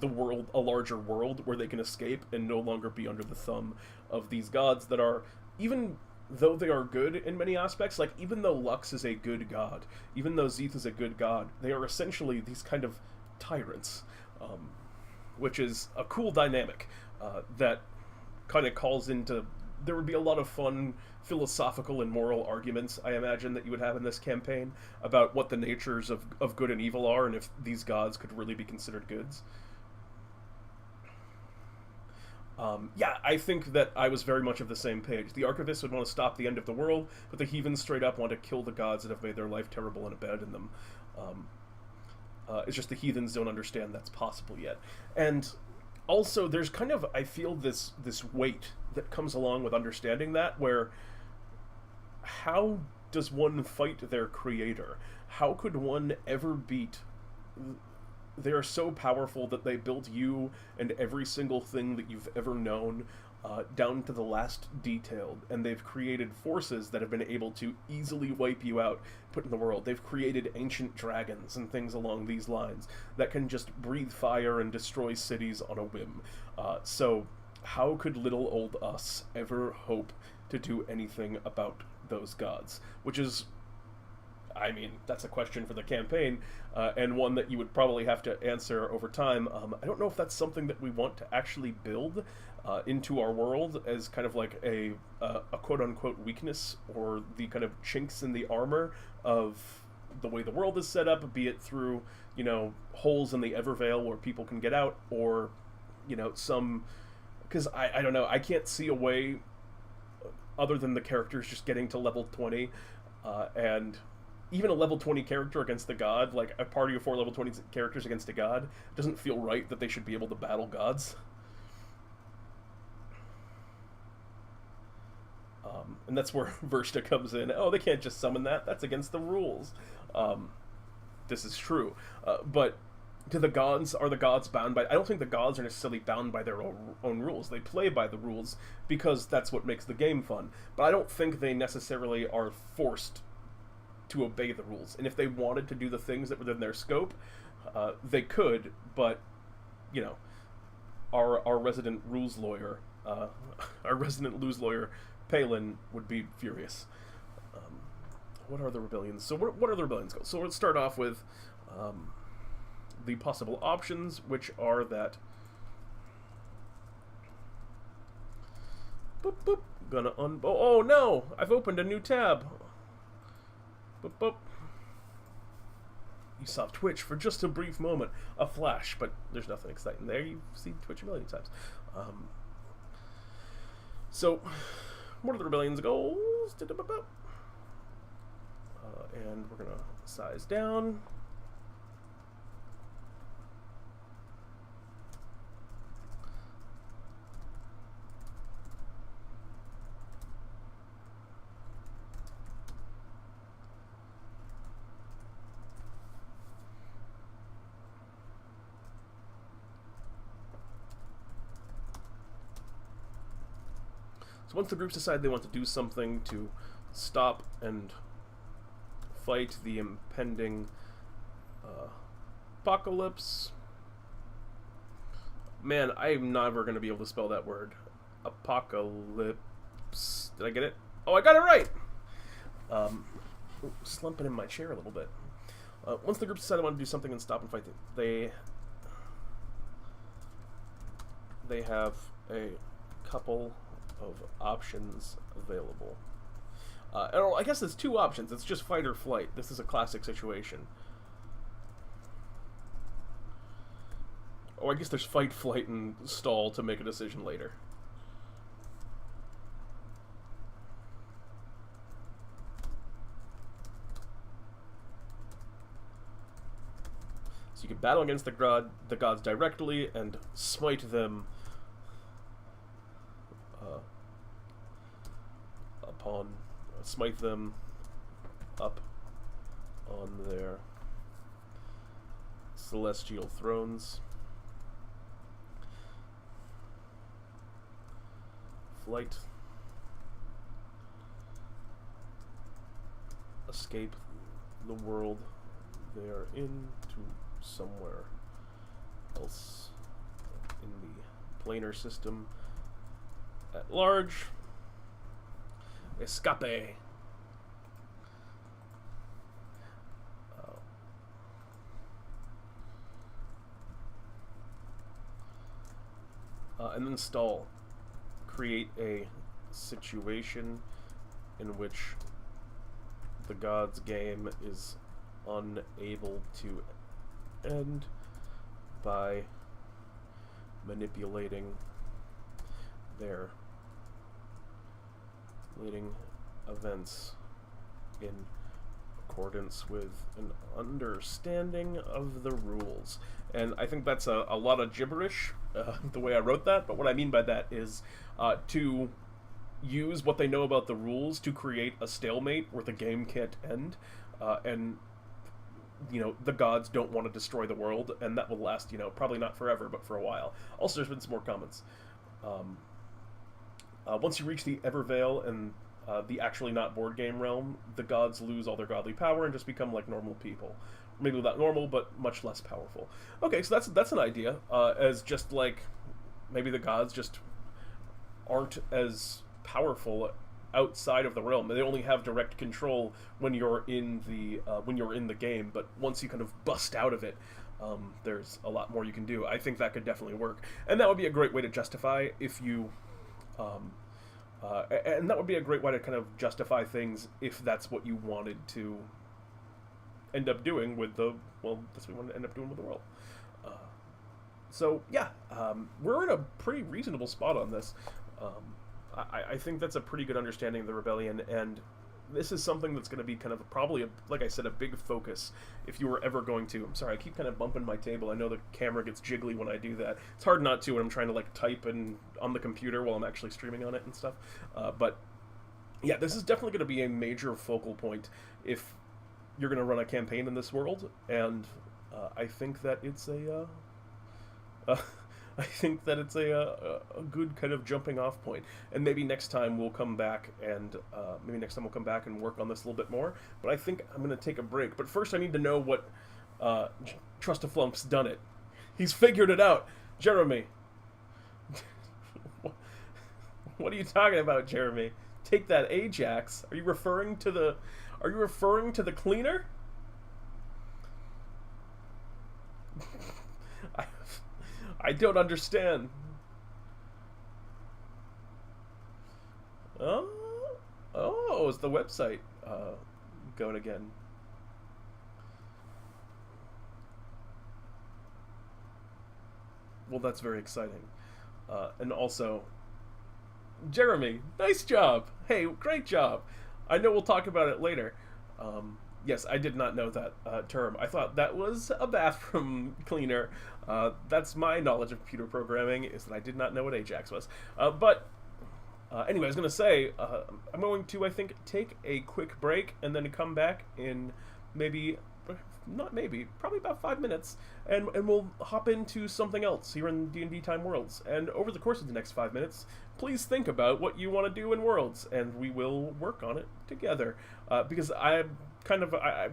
the world, a larger world, where they can escape and no longer be under the thumb of these gods that are, even though they are good in many aspects, even though Lux is a good god, even though Zeeth is a good god, they are essentially these kind of tyrants, which is a cool dynamic that kind of calls into... There would be a lot of fun philosophical and moral arguments, I imagine, that you would have in this campaign about what the natures of good and evil are, and if these gods could really be considered goods. Yeah, I think that I was very much of the same page. The Archivists would want to stop the end of the world, but the Heathens straight up want to kill the gods that have made their life terrible and abandon them. It's just the Heathens don't understand that's possible yet. And also, there's kind of, I feel, this weight that comes along with understanding that, where how does one fight their creator? How could one ever beat... They are so powerful that they built you and every single thing that you've ever known, down to the last detail, and they've created forces that have been able to easily wipe you out, put in the world. They've created ancient dragons and things along these lines that can just breathe fire and destroy cities on a whim. So how could little old us ever hope to do anything about those gods? Which is, I mean, that's a question for the campaign, and one that you would probably have to answer over time. I don't know if that's something that we want to actually build into our world as kind of like a quote-unquote weakness, or the kind of chinks in the armor of the way the world is set up, be it through, holes in the Evervale where people can get out, or some, because I don't know, I can't see a way other than the characters just getting to level 20, and even a level 20 character against the god, like a party of 4 level 20 characters against a god, doesn't feel right that they should be able to battle gods. And that's where Versta comes in. Oh, they can't just summon that. That's against the rules. This is true. But are the gods bound by... I don't think the gods are necessarily bound by their own rules. They play by the rules because that's what makes the game fun. But I don't think they necessarily are forced to obey the rules. And if they wanted to do the things that were within their scope, they could, but, our resident rules lawyer, Palin, would be furious. What are the rebellions? So what are the rebellions called? So let's start off with the possible options, which are that... Boop, boop. Gonna oh no! I've opened a new tab. Boop, boop. You saw Twitch for just a brief moment. A flash, but there's nothing exciting there. You've seen Twitch a million times. So, what are the rebellion's goals? And we're gonna size down. So once the groups decide they want to do something to stop and fight the impending apocalypse. Man, I'm never going to be able to spell that word. Apocalypse. Did I get it? Oh, I got it right! Slumping in my chair a little bit. Once the groups decide they want to do something and stop and fight, they have a couple of options available. I guess there's 2 options. It's just fight or flight. This is a classic situation. Oh, I guess there's fight, flight, and stall to make a decision later. So you can battle against the gods directly and smite them smite them up on their celestial thrones. Flight. Escape the world they are in to somewhere else in the planar system at large. Escape. And then stall. Create a situation in which the god's game is unable to end by manipulating their leading events in accordance with an understanding of the rules. And I think that's a lot of gibberish, the way I wrote that, but what I mean by that is to use what they know about the rules to create a stalemate where the game can't end, and the gods don't want to destroy the world, and that will last, probably not forever, but for a while. Also, there's been some more comments. Once you reach the Evervale and the actually not board game realm, the gods lose all their godly power and just become like normal people. Maybe not normal, but much less powerful. Okay, so that's an idea, as just like maybe the gods just aren't as powerful outside of the realm. They only have direct control when you're in the game, but once you kind of bust out of it, there's a lot more you can do. I think that could definitely work, and that would be a great way to justify if you and that would be a great way to kind of justify things if that's what you wanted to end up doing with the, well, that's what we wanted to end up doing with the world. So yeah, we're in a pretty reasonable spot on this. I think that's a pretty good understanding of the rebellion, and this is something that's going to be kind of probably, like I said, a big focus if you were ever going to. I'm sorry, I keep kind of bumping my table. I know the camera gets jiggly when I do that. It's hard not to when I'm trying to like type and on the computer while I'm actually streaming on it and stuff. But yeah, this is definitely going to be a major focal point if you're going to run a campaign in this world, and I think that it's uh, I think that it's a good kind of jumping off point. And maybe next time we'll come back and work on this a little bit more. But I think I'm going to take a break. But first, I need to know what Trustaflunk's done it. He's figured it out. Jeremy, what are you talking about, Jeremy? Take that, Ajax. Are you referring to the? Are you referring to the cleaner? I, I don't understand. Oh, oh, it's the website going again. Well, that's very exciting. And also, Jeremy, nice job. Hey, great job. I know we'll talk about it later. Yes, I did not know that term. I thought that was a bathroom cleaner. That's my knowledge of computer programming, is that I did not know what Ajax was. But anyway, I was going to say, I'm going to, I think, take a quick break and then come back in maybe, not maybe, probably about 5 minutes, and we'll hop into something else here in DnDTime Worlds. And over the course of the next 5 minutes, please think about what you want to do in Worlds, and we will work on it together. Because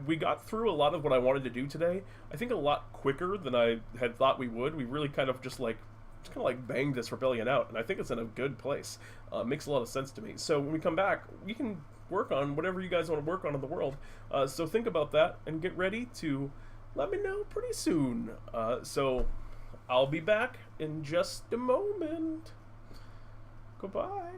we got through a lot of what I wanted to do today, I think a lot quicker than I had thought we would. We really kind of just banged this rebellion out, and I think it's in a good place. Makes a lot of sense to me. So when we come back, we can work on whatever you guys want to work on in the world. So think about that and get ready to let me know pretty soon. So I'll be back in just a moment. Goodbye.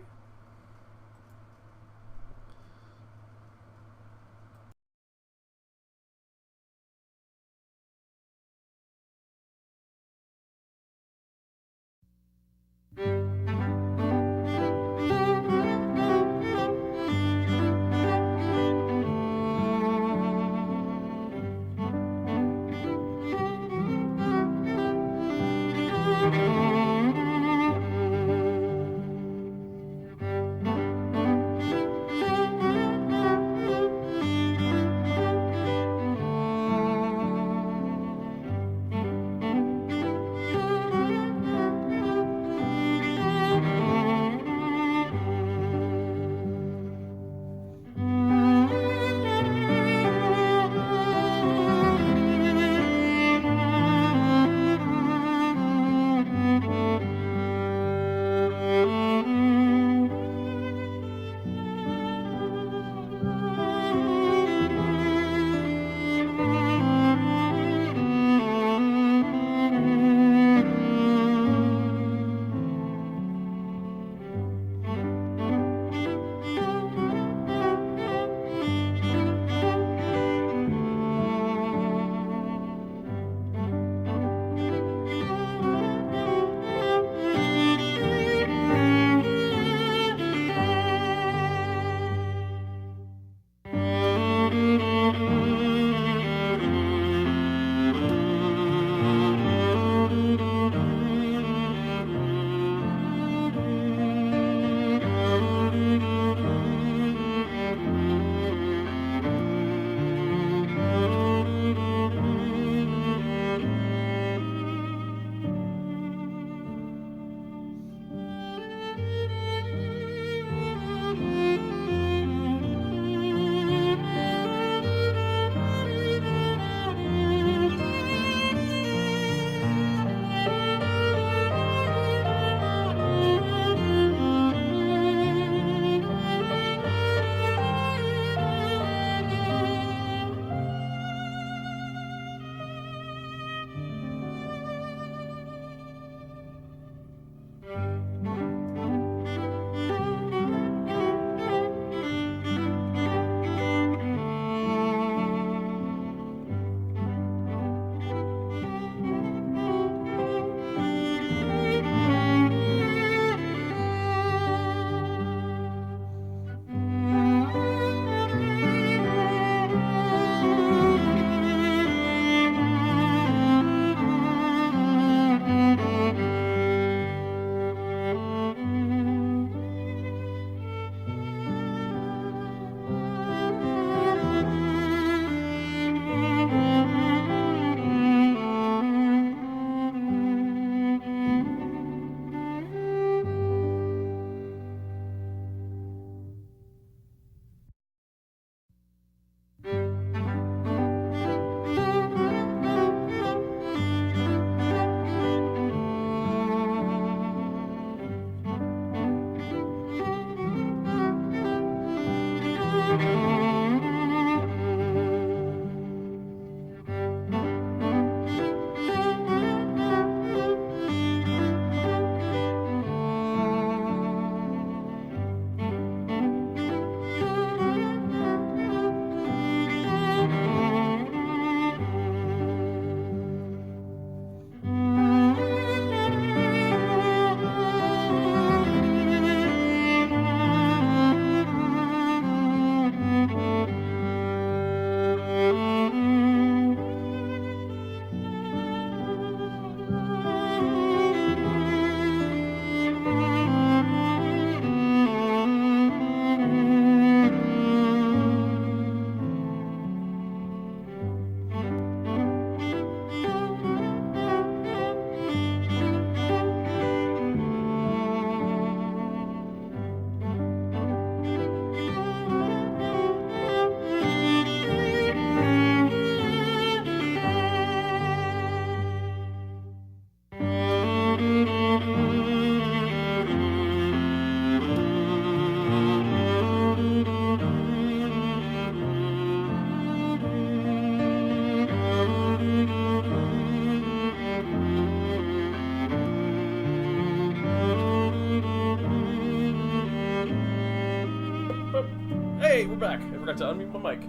we're back. I forgot to unmute my mic.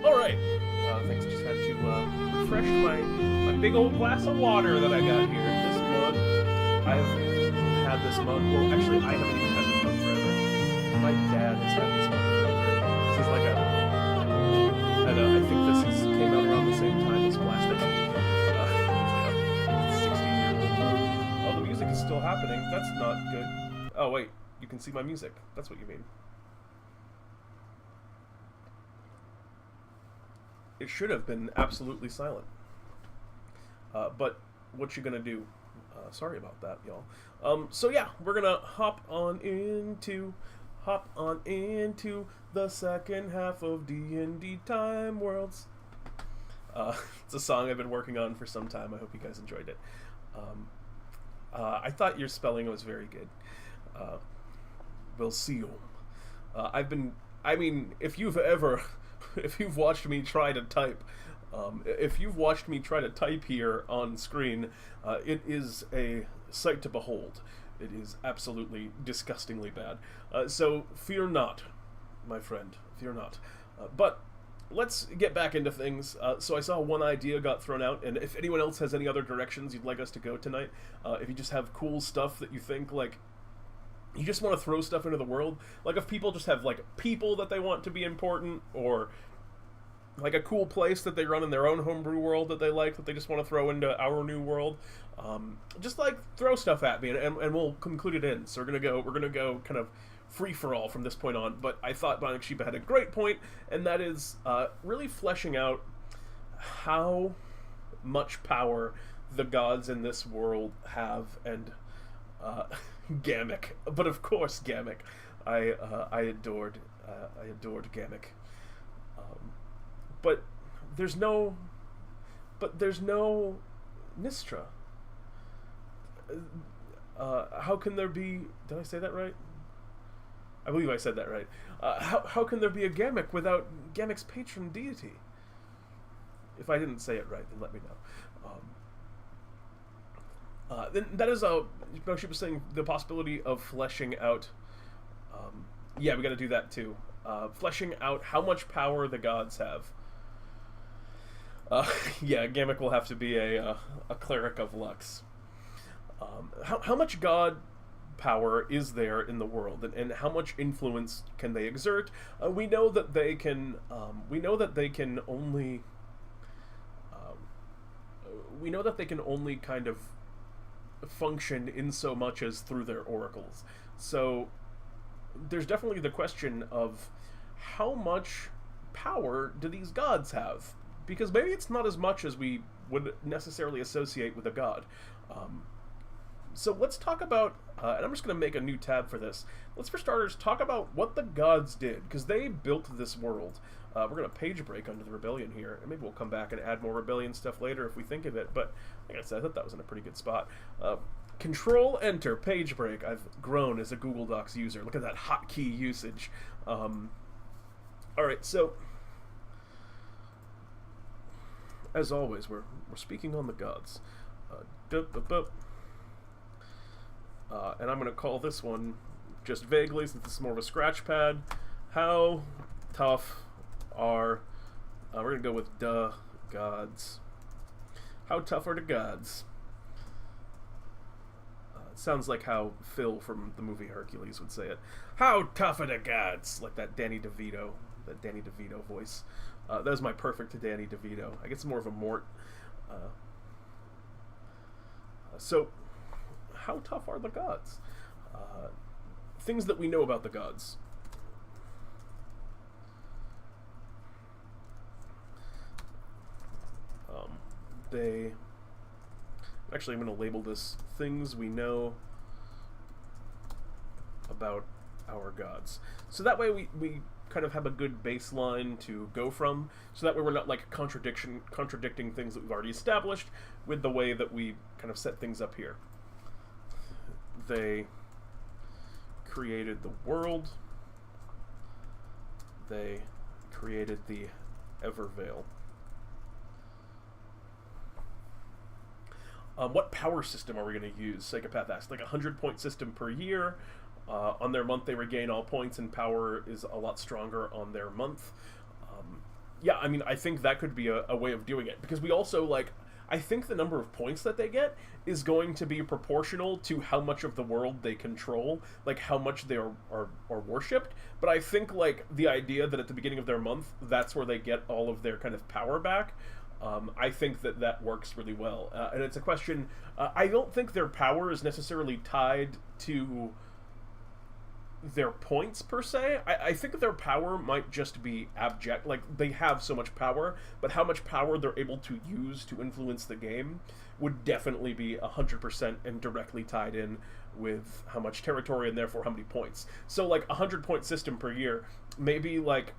Alright. Thanks, just had to refresh my big old glass of water that I got here. This mug, I've had this mug, well, actually, I haven't even had this mug forever. My dad has had this mug forever. This is like I think this came out around the same time as plastic. It's like a 16-year-old mug. Oh, the music is still happening. That's not good. Oh, wait. You can see my music. That's what you mean. It should have been absolutely silent. But what you gonna do? Sorry about that, y'all. So yeah, we're gonna hop on into the second half of DnDTime Worlds. It's a song I've been working on for some time. I hope you guys enjoyed it. I thought your spelling was very good. We'll see you. I mean, if you've watched me try to type, here on screen, it is a sight to behold. It is absolutely disgustingly bad. So fear not, my friend, fear not. But let's get back into things. So I saw one idea got thrown out, and if anyone else has any other directions you'd like us to go tonight, if you just have cool stuff that you think, like, you just want to throw stuff into the world, like if people just have, like, people that they want to be important, or like a cool place that they run in their own homebrew world that they like, that they just want to throw into our new world, just like throw stuff at me, and we'll conclude it in. So we're gonna go kind of free for all from this point on. But I thought Bionic Sheep had a great point, and that is really fleshing out how much power the gods in this world have, and Gamic, but of course Gamic. I adored Gamic. But there's no Nistra. How can there be? Did I say that right? I believe I said that right. How can there be a Gamic without Gamic's patron deity? If I didn't say it right, then let me know. Then that is she was saying the possibility of fleshing out. Yeah, we got to do that too. Fleshing out how much power the gods have. Yeah, Gamic will have to be a cleric of Lux. How much god power is there in the world, and how much influence can they exert? We know that they can. We know that they can only kind of function in so much as through their oracles. So there's definitely the question of how much power do these gods have? Because maybe it's not as much as we would necessarily associate with a god. So let's talk about, and I'm just going to make a new tab for this. Let's, for starters, talk about what the gods did, because they built this world. We're going to page break under the Rebellion here, and maybe we'll come back and add more Rebellion stuff later if we think of it, but like I said, I thought that was in a pretty good spot. Control-Enter, page break. I've grown as a Google Docs user. Look at that hotkey usage. Alright, so as always, we're speaking on the gods. And I'm going to call this one, just vaguely, since this is more of a scratch pad, how tough are... we're going to go with the gods. How tough are the gods? It sounds like how Phil from the movie Hercules would say it. How tough are the gods? Like that Danny DeVito voice. That was my perfect Danny DeVito. I guess more of a Mort. So, how tough are the gods? Things that we know about the gods. Actually, I'm going to label this things we know about our gods. So that way we kind of have a good baseline to go from, so that way we're not like contradicting things that we've already established with the way that we kind of set things up here. They created the world. They created the Evervale. What power system are we going to use? Psychopath asked. Like a 100-point system per year. On their month, they regain all points, and power is a lot stronger on their month. Yeah, I mean, I think that could be a way of doing it, because we also, like, I think the number of points that they get is going to be proportional to how much of the world they control, like how much they are worshipped. But I think, like, the idea that at the beginning of their month, that's where they get all of their kind of power back, I think that works really well. And it's a question, I don't think their power is necessarily tied to their points per se. I think their power might just be abject. Like, they have so much power, but how much power they're able to use to influence the game would definitely be 100% and directly tied in with how much territory and therefore how many points. So, like, 100-point system per year, maybe, like,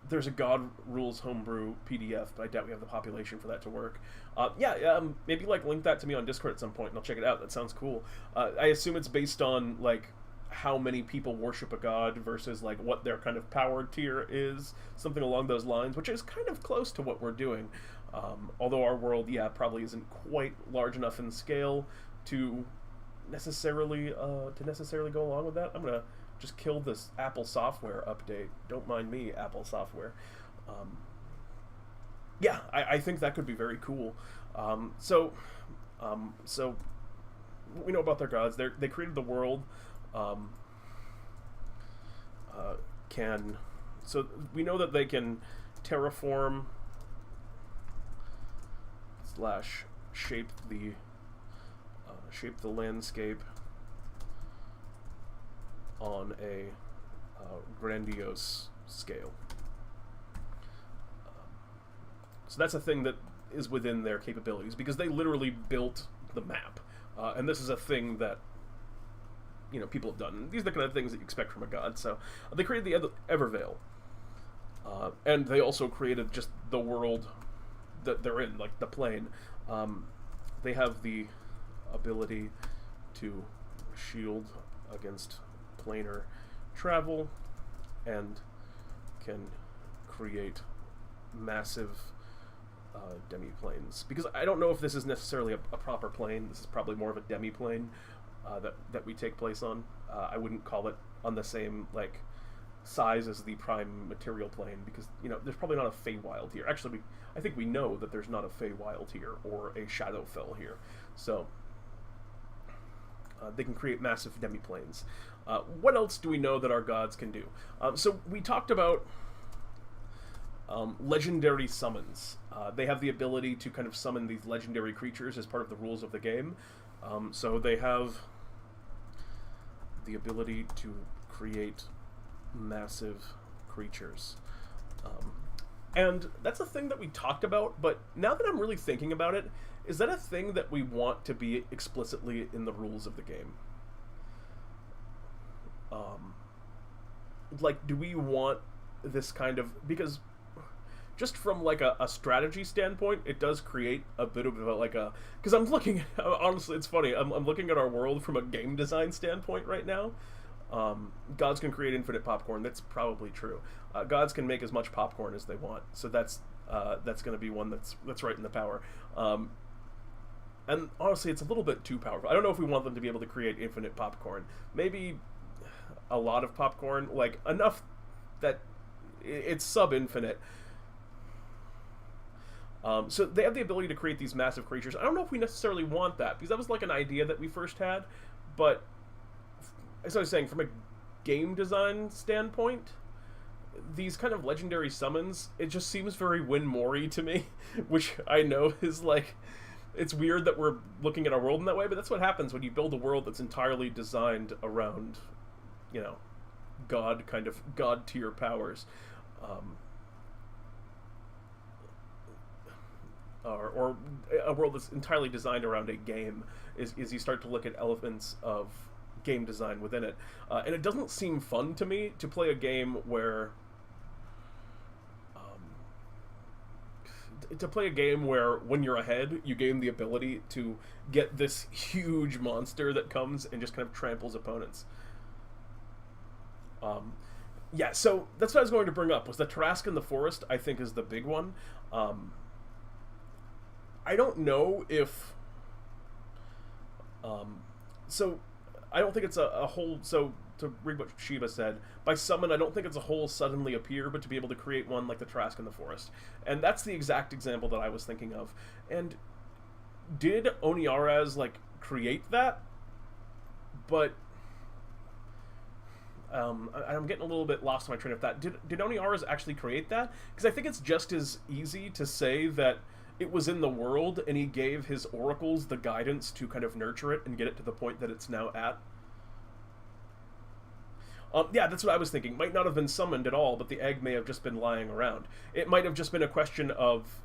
there's a God Rules homebrew PDF, but I doubt we have the population for that to work. Maybe, like, link that to me on Discord at some point, and I'll check it out. That sounds cool. I assume it's based on, like, how many people worship a god versus, like, what their kind of power tier is, something along those lines, which is kind of close to what we're doing. Although our world, probably isn't quite large enough in scale to necessarily go along with that. I'm gonna just kill this Apple software update. Don't mind me, Apple software. I think that could be very cool. So we know about their gods. They created the world. So we know that they can terraform / shape the landscape on a grandiose scale. So that's a thing that is within their capabilities, because they literally built the map, and this is a thing that, you know, people have done. These are the kind of things that you expect from a god. So they created the Evervale, and they also created just the world that they're in, like the plane. They have the ability to shield against planar travel and can create massive demiplanes. Because I don't know if this is necessarily a proper plane. This is probably more of a demiplane that we take place on. I wouldn't call it on the same, like, size as the prime material plane, because, you know, there's probably not a Feywild here. Actually, I think we know that there's not a Feywild here or a Shadowfell here. So they can create massive demiplanes. What else do we know that our gods can do? So we talked about legendary summons. They have the ability to kind of summon these legendary creatures as part of the rules of the game. So they have the ability to create massive creatures. And that's a thing that we talked about, but now that I'm really thinking about it, is that a thing that we want to be explicitly in the rules of the game? Like, do we want this kind of... Because just from, like, a strategy standpoint, it does create a bit of like a... Because I'm looking... Honestly, it's funny. I'm looking at our world from a game design standpoint right now. Gods can create infinite popcorn. That's probably true. Gods can make as much popcorn as they want. So that's going to be one that's right in the power. And honestly, it's a little bit too powerful. I don't know if we want them to be able to create infinite popcorn. Maybe a lot of popcorn, like enough that it's sub-infinite. So they have the ability to create these massive creatures. I don't know if we necessarily want that, because that was like an idea that we first had, but as I was saying, from a game design standpoint, these kind of legendary summons, it just seems very Win Mori to me, which I know is like, it's weird that we're looking at our world in that way, but that's what happens when you build a world that's entirely designed around, you know, god tier powers. Or a world that's entirely designed around a game, is you start to look at elements of game design within it. And it doesn't seem fun to me to play a game where... when you're ahead, you gain the ability to get this huge monster that comes and just kind of tramples opponents. So that's what I was going to bring up, was the Tarrasque in the Forest, I think, is the big one. I don't know if So I don't think it's a whole. So to read what Shiva said, by summon, I don't think it's a whole suddenly appear, but to be able to create one like the Trask in the forest. And that's the exact example that I was thinking of. And did Oniaraz, like, create that? But I'm getting a little bit lost in my train of thought. Did Oniaraz actually create that? Because I think it's just as easy to say that it was in the world and he gave his oracles the guidance to kind of nurture it and get it to the point that it's now at. Yeah, that's what I was thinking. Might not have been summoned at all, but the egg may have just been lying around. It might have just been a question of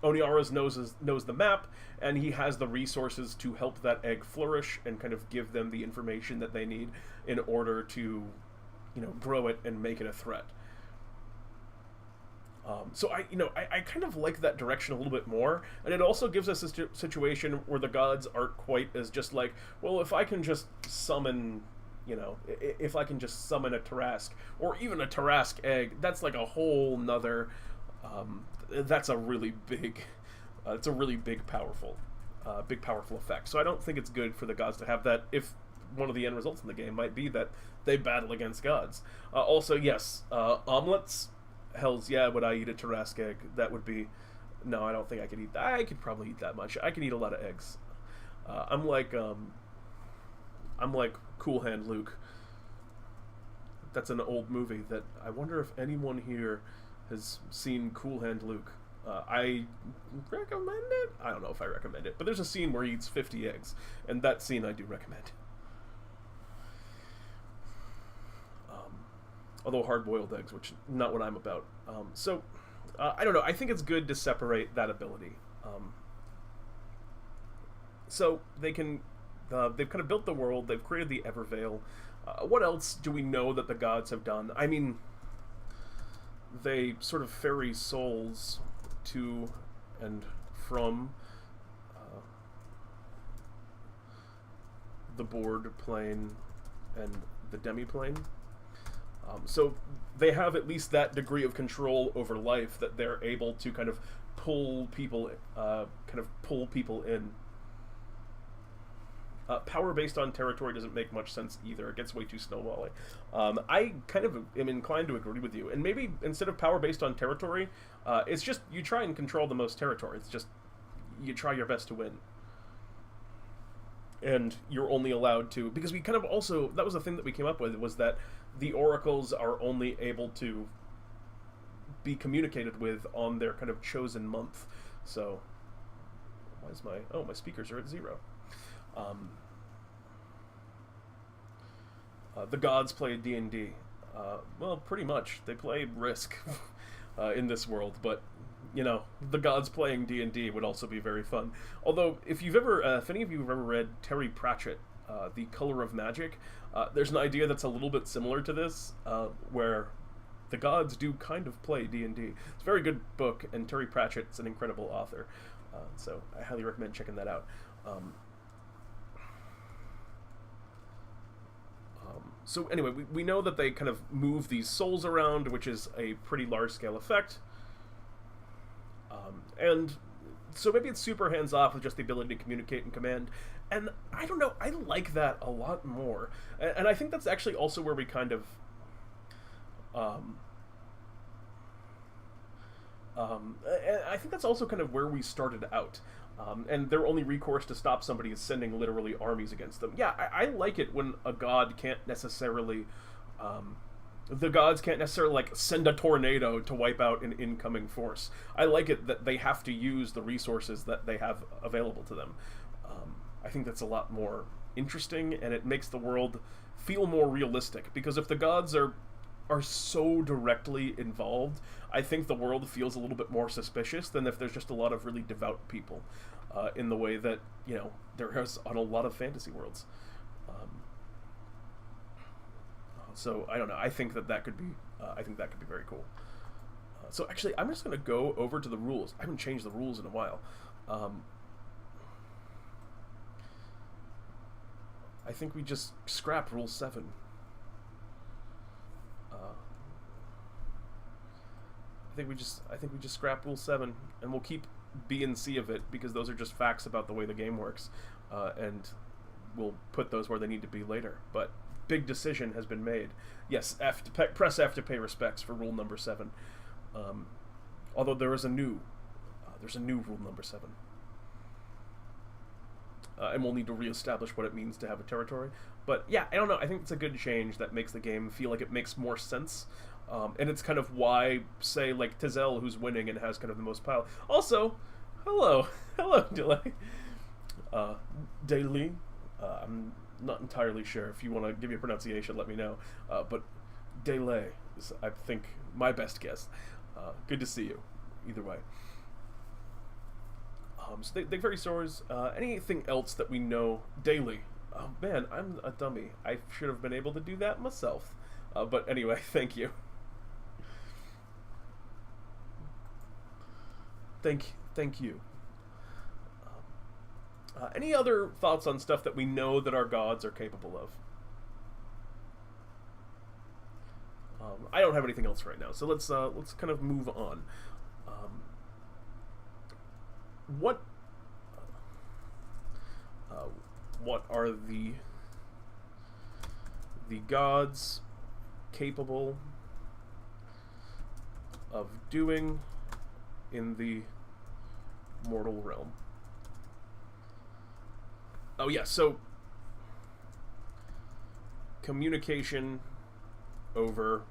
Oniaraz knows the map, and he has the resources to help that egg flourish and kind of give them the information that they need in order to, grow it and make it a threat. So I kind of like that direction a little bit more, and it also gives us a situation where the gods aren't quite as just like, well, if I can just summon, if I can just summon a Tarask, or even a Tarask egg, that's like a whole nother, that's a really big, it's a really big powerful effect. So I don't think it's good for the gods to have that if one of the end results in the game might be that they battle against gods. Also, yes, omelets, hells yeah, would I eat a Tarask egg? That would be, no, I don't think I could eat that. I could probably eat that much. I can eat a lot of eggs. I'm like Cool Hand Luke. That's an old movie that I wonder if anyone here has seen Cool Hand Luke. I recommend it? I don't know if I recommend it, but there's a scene where he eats 50 eggs, and that scene I do recommend. Although hard-boiled eggs, which not what I'm about. I don't know. I think it's good to separate that ability. So they can... they've kind of built the world, they've created the Evervale. What else do we know that the gods have done? I mean, they sort of ferry souls to and from the board plane and the demi-plane. So they have at least that degree of control over life that they're able to kind of pull people in. Power based on territory doesn't make much sense either. It gets way too snowbally. I kind of am inclined to agree with you. And maybe instead of power based on territory, it's just you try and control the most territory. It's just you try your best to win. And you're only allowed to... Because we kind of also... That was the thing that we came up with, was that the oracles are only able to be communicated with on their kind of chosen month. So... Why is my... Oh, my speakers are at 0. The gods play D&D. Well, pretty much. They play Risk in this world, but, the gods playing D&D would also be very fun. Although, if any of you have ever read Terry Pratchett, The Color of Magic, there's an idea that's a little bit similar to this, where the gods do kind of play D&D. It's a very good book, and Terry Pratchett's an incredible author. So I highly recommend checking that out. So anyway, we know that they kind of move these souls around, which is a pretty large-scale effect. And so maybe it's super hands-off with just the ability to communicate and command. And I don't know, I like that a lot more. And I think that's actually also where we kind of... I think that's also kind of where we started out. And their only recourse to stop somebody is sending literally armies against them. Yeah, I like it when a god can't necessarily... the gods can't necessarily, like, send a tornado to wipe out an incoming force. I like it that they have to use the resources that they have available to them. I think that's a lot more interesting, and it makes the world feel more realistic. Because if the gods are so directly involved, I think the world feels a little bit more suspicious than if there's just a lot of really devout people, in the way that, there is on a lot of fantasy worlds. So I don't know. I think that could be. I think that could be very cool. So actually, I'm just going to go over to the rules. I haven't changed the rules in a while. I think we just scrap Rule 7. I think we just scrap Rule 7, and we'll keep B and C of it because those are just facts about the way the game works. and we'll put those where they need to be later. But big decision has been made. Yes, press F to pay respects for rule number 7. Although there's a new rule number 7. And we'll need to reestablish what it means to have a territory. But yeah, I don't know. I think it's a good change that makes the game feel like it makes more sense. And it's kind of why, say, like Tizel, who's winning and has kind of the most pile. Also, hello, Delay. Daily. I'm not entirely sure. If you want to give me a pronunciation, let me know. But Delay is, I think, my best guess. Good to see you, either way. So they very stores. Anything else that we know daily? Oh man, I'm a dummy. I should have been able to do that myself. But anyway, thank you. Thank you. Any other thoughts on stuff that we know that our gods are capable of? I don't have anything else right now, so let's kind of move on. What are the gods capable of doing in the mortal realm? Oh yeah, so communication over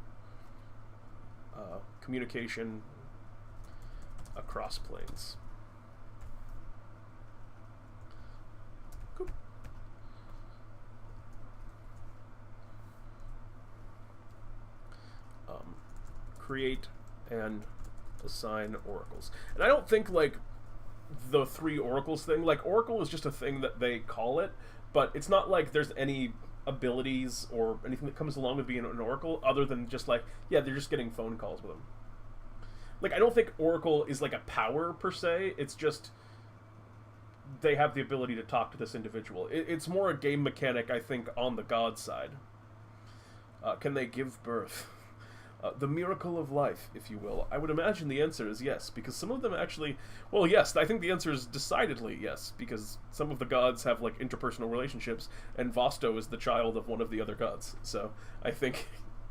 communication across planes. Cool. Create and assign oracles. And I don't think, like, the 3 oracles thing, like, oracle is just a thing that they call it, but it's not like there's any abilities or anything that comes along with being an oracle other than just, like, yeah, they're just getting phone calls with them. Like, I don't think oracle is like a power per se, it's just they have the ability to talk to this individual. It's more a game mechanic, I think, on the god side. Can they give birth? The miracle of life, if you will. I would imagine the answer is yes, because some of them actually... Well, yes, I think the answer is decidedly yes, because some of the gods have, like, interpersonal relationships, and Vosto is the child of one of the other gods. So I think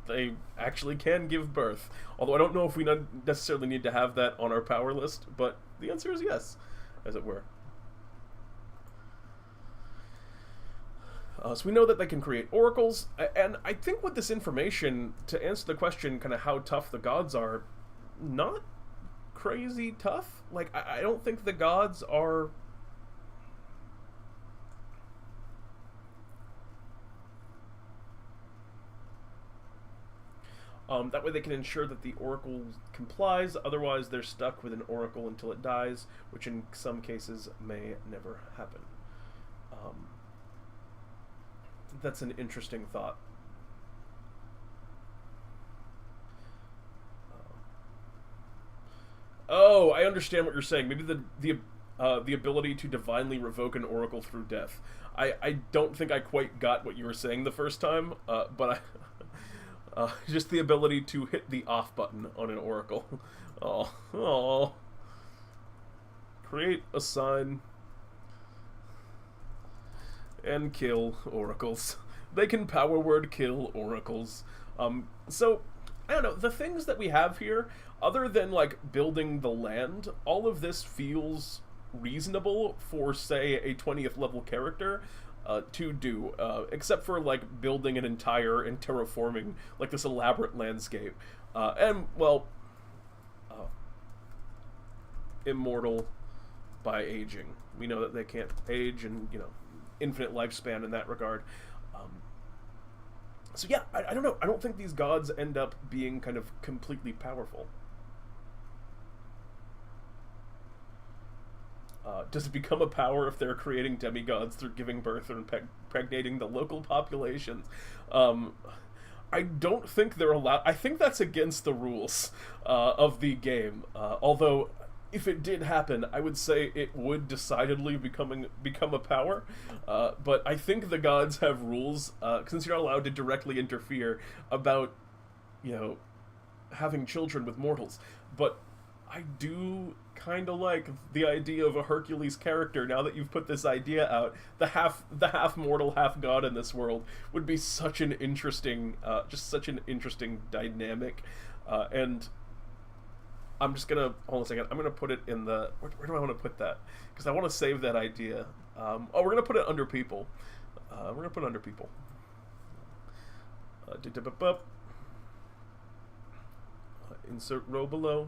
they actually can give birth. Although I don't know if we necessarily need to have that on our power list, but the answer is yes, as it were. So we know that they can create oracles, and I think with this information, to answer the question, kind of how tough the gods are, not crazy tough. Like, I don't think the gods are... that way they can ensure that the oracle complies, otherwise they're stuck with an oracle until it dies, which in some cases may never happen. That's an interesting thought. Oh, I understand what you're saying. Maybe the ability to divinely revoke an oracle through death. I don't think I quite got what you were saying the first time, but just the ability to hit the off button on an oracle. Oh. Create, assign, and kill oracles. They can power word kill oracles. So, I don't know, the things that we have here, other than, like, building the land, all of this feels reasonable for, say, a 20th level character to do, except for, like, building an entire and terraforming, like, this elaborate landscape. And, well, immortal by aging. We know that they can't age, and, you know, infinite lifespan in that regard. So yeah, I don't know. I don't think these gods end up being kind of completely powerful. Does it become a power if they're creating demigods through giving birth or impregnating the local populations? I don't think they're allowed. I think that's against the rules of the game. Although, if it did happen, I would say it would decidedly become a power. But I think the gods have rules, since you're not allowed to directly interfere about, you know, having children with mortals. But I do kind of like the idea of a Hercules character. Now that you've put this idea out, the half mortal, half god in this world would be such an interesting, just such an interesting dynamic. And I'm just gonna hold on a second. I'm gonna put it in the where do I want to put that? Because I want to save that idea. We're gonna put it under people. We're gonna put it under people. Insert row below.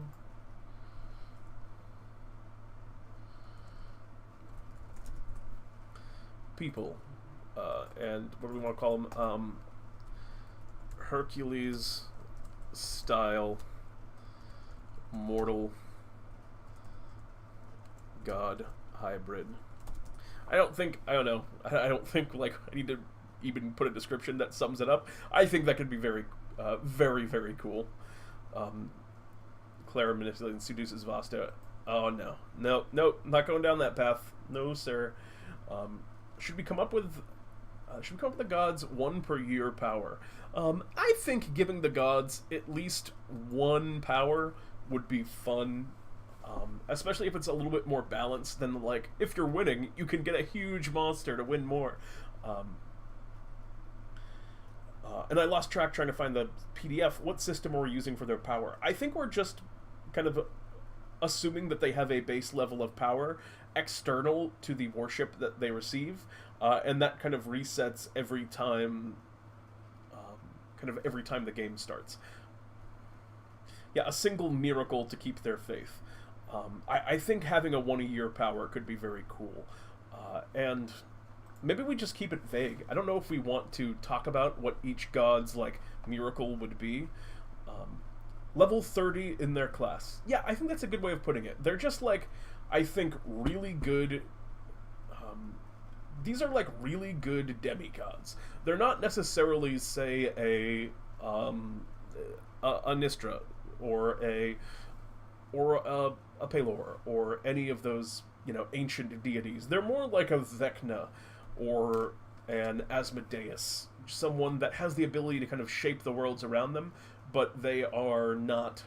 People, and what do we want to call them? Hercules style mortal god hybrid. I don't think like I need to even put a description that sums it up. I think that could be very, very cool. Clara manipulating seduces Vasto. Oh no, not going down that path. No, sir. Should we come up with the gods 1 per year power? I think giving the gods at least 1 power would be fun, especially if it's a little bit more balanced than, like, if you're winning, you can get a huge monster to win more. And I lost track trying to find the PDF. What system are we using for their power? I think we're just kind of assuming that they have a base level of power external to the warship that they receive, and that kind of resets every time, every time the game starts. Yeah, a single miracle to keep their faith. I think having a 1 a year power could be very cool, and maybe we just keep it vague. I don't know if we want to talk about what each god's, like, miracle would be. Level 30 in their class. Yeah, I think that's a good way of putting it. They're just, like, I think, really good... these are, like, really good demigods. They're not necessarily, say, a Nistra, or a Pelor, or any of those, ancient deities. They're more like a Vecna, or an Asmodeus. Someone that has the ability to kind of shape the worlds around them, but they are not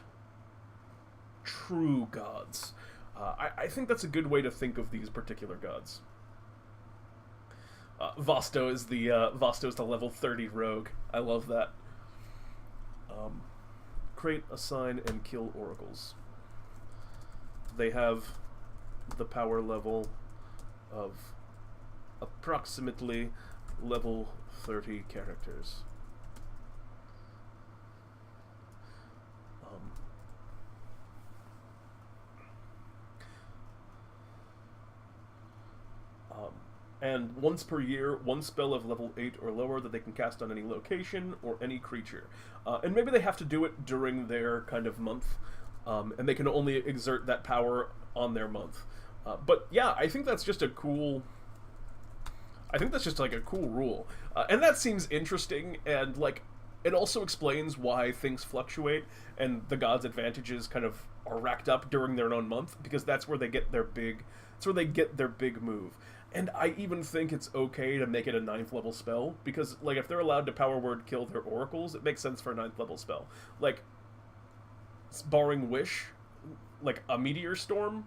true gods. I think that's a good way to think of these particular gods. Vasto is the level 30 rogue. I love that. Create, assign, and kill oracles. They have the power level of approximately level 30 characters. And once per year, 1 spell of level 8 or lower that they can cast on any location or any creature. And maybe they have to do it during their kind of month, and they can only exert that power on their month. But yeah, I think that's just a cool... I think that's just, like, a cool rule. And that seems interesting, and, like, it also explains why things fluctuate, and the gods' advantages kind of are racked up during their own month, because that's where they get their big... That's where they get their big move. And I even think it's okay to make it a 9th level spell, because, like, if they're allowed to power word kill their oracles, it makes sense for a 9th level spell. Like, barring Wish, like, a Meteor Storm,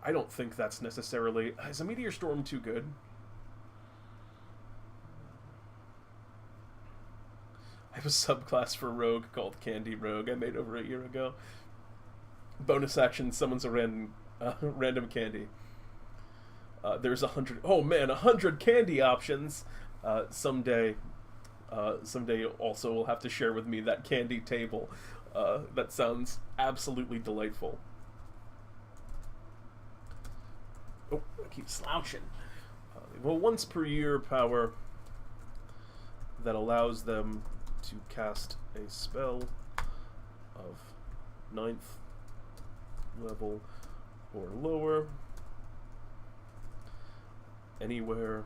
I don't think that's necessarily... Is a Meteor Storm too good? I have a subclass for Rogue called Candy Rogue I made over a year ago. Bonus action, summons a random candy. There's 100... Oh man, 100 candy options! Someday also will have to share with me that candy table. That sounds absolutely delightful. Oh, I keep slouching. Well, once per year power that allows them to cast a spell of 9th level or lower anywhere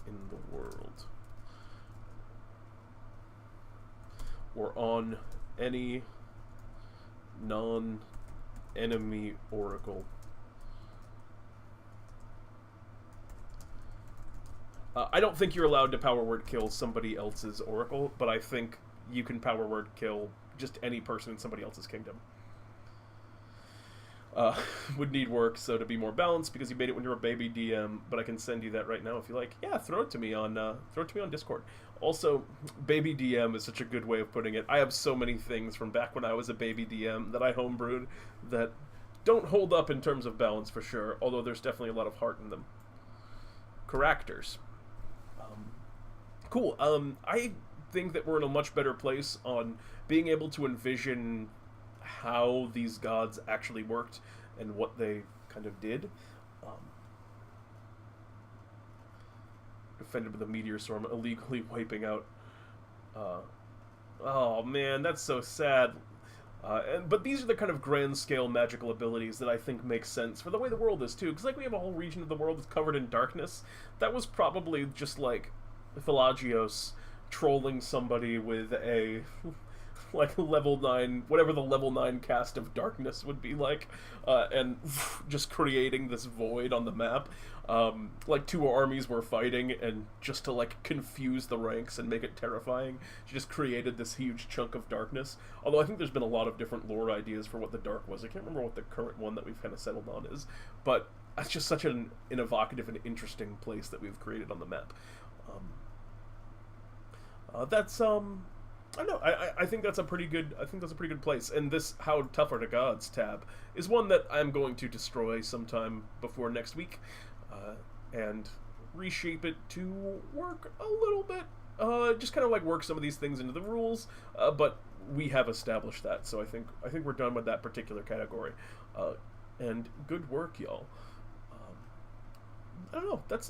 in the world, or on any non-enemy oracle. I don't think you're allowed to power word kill somebody else's oracle, but I think you can power word kill just any person in somebody else's kingdom. would need work, so to be more balanced, because you made it when you were a baby DM, but I can send you that right now if you like. Yeah, throw it to me on Discord. Also, baby DM is such a good way of putting it. I have so many things from back when I was a baby DM that I homebrewed that don't hold up in terms of balance for sure, although there's definitely a lot of heart in them. Characters. Cool. I think that we're in a much better place on being able to envision how these gods actually worked and what they kind of did. Defended with a meteor storm, illegally wiping out. Oh man, that's so sad. But these are the kind of grand scale magical abilities that I think make sense for the way the world is too. Because like we have a whole region of the world that's covered in darkness. That was probably just like Pelagios trolling somebody with a like level 9, whatever the level 9 cast of darkness would be like, and just creating this void on the map. Like two armies were fighting, and just to like confuse the ranks and make it terrifying, she just created this huge chunk of darkness. Although I think there's been a lot of different lore ideas for what the dark was. I can't remember what the current one that we've kind of settled on is, but it's just such an evocative and interesting place that we've created on the map. That's I don't know. I think that's a pretty good. I think that's a pretty good place. And this "How Tough Are the Gods" tab is one that I'm going to destroy sometime before next week, and reshape it to work a little bit. Just kind of like work some of these things into the rules. But we have established that, so I think we're done with that particular category. And good work, y'all. I don't know. That's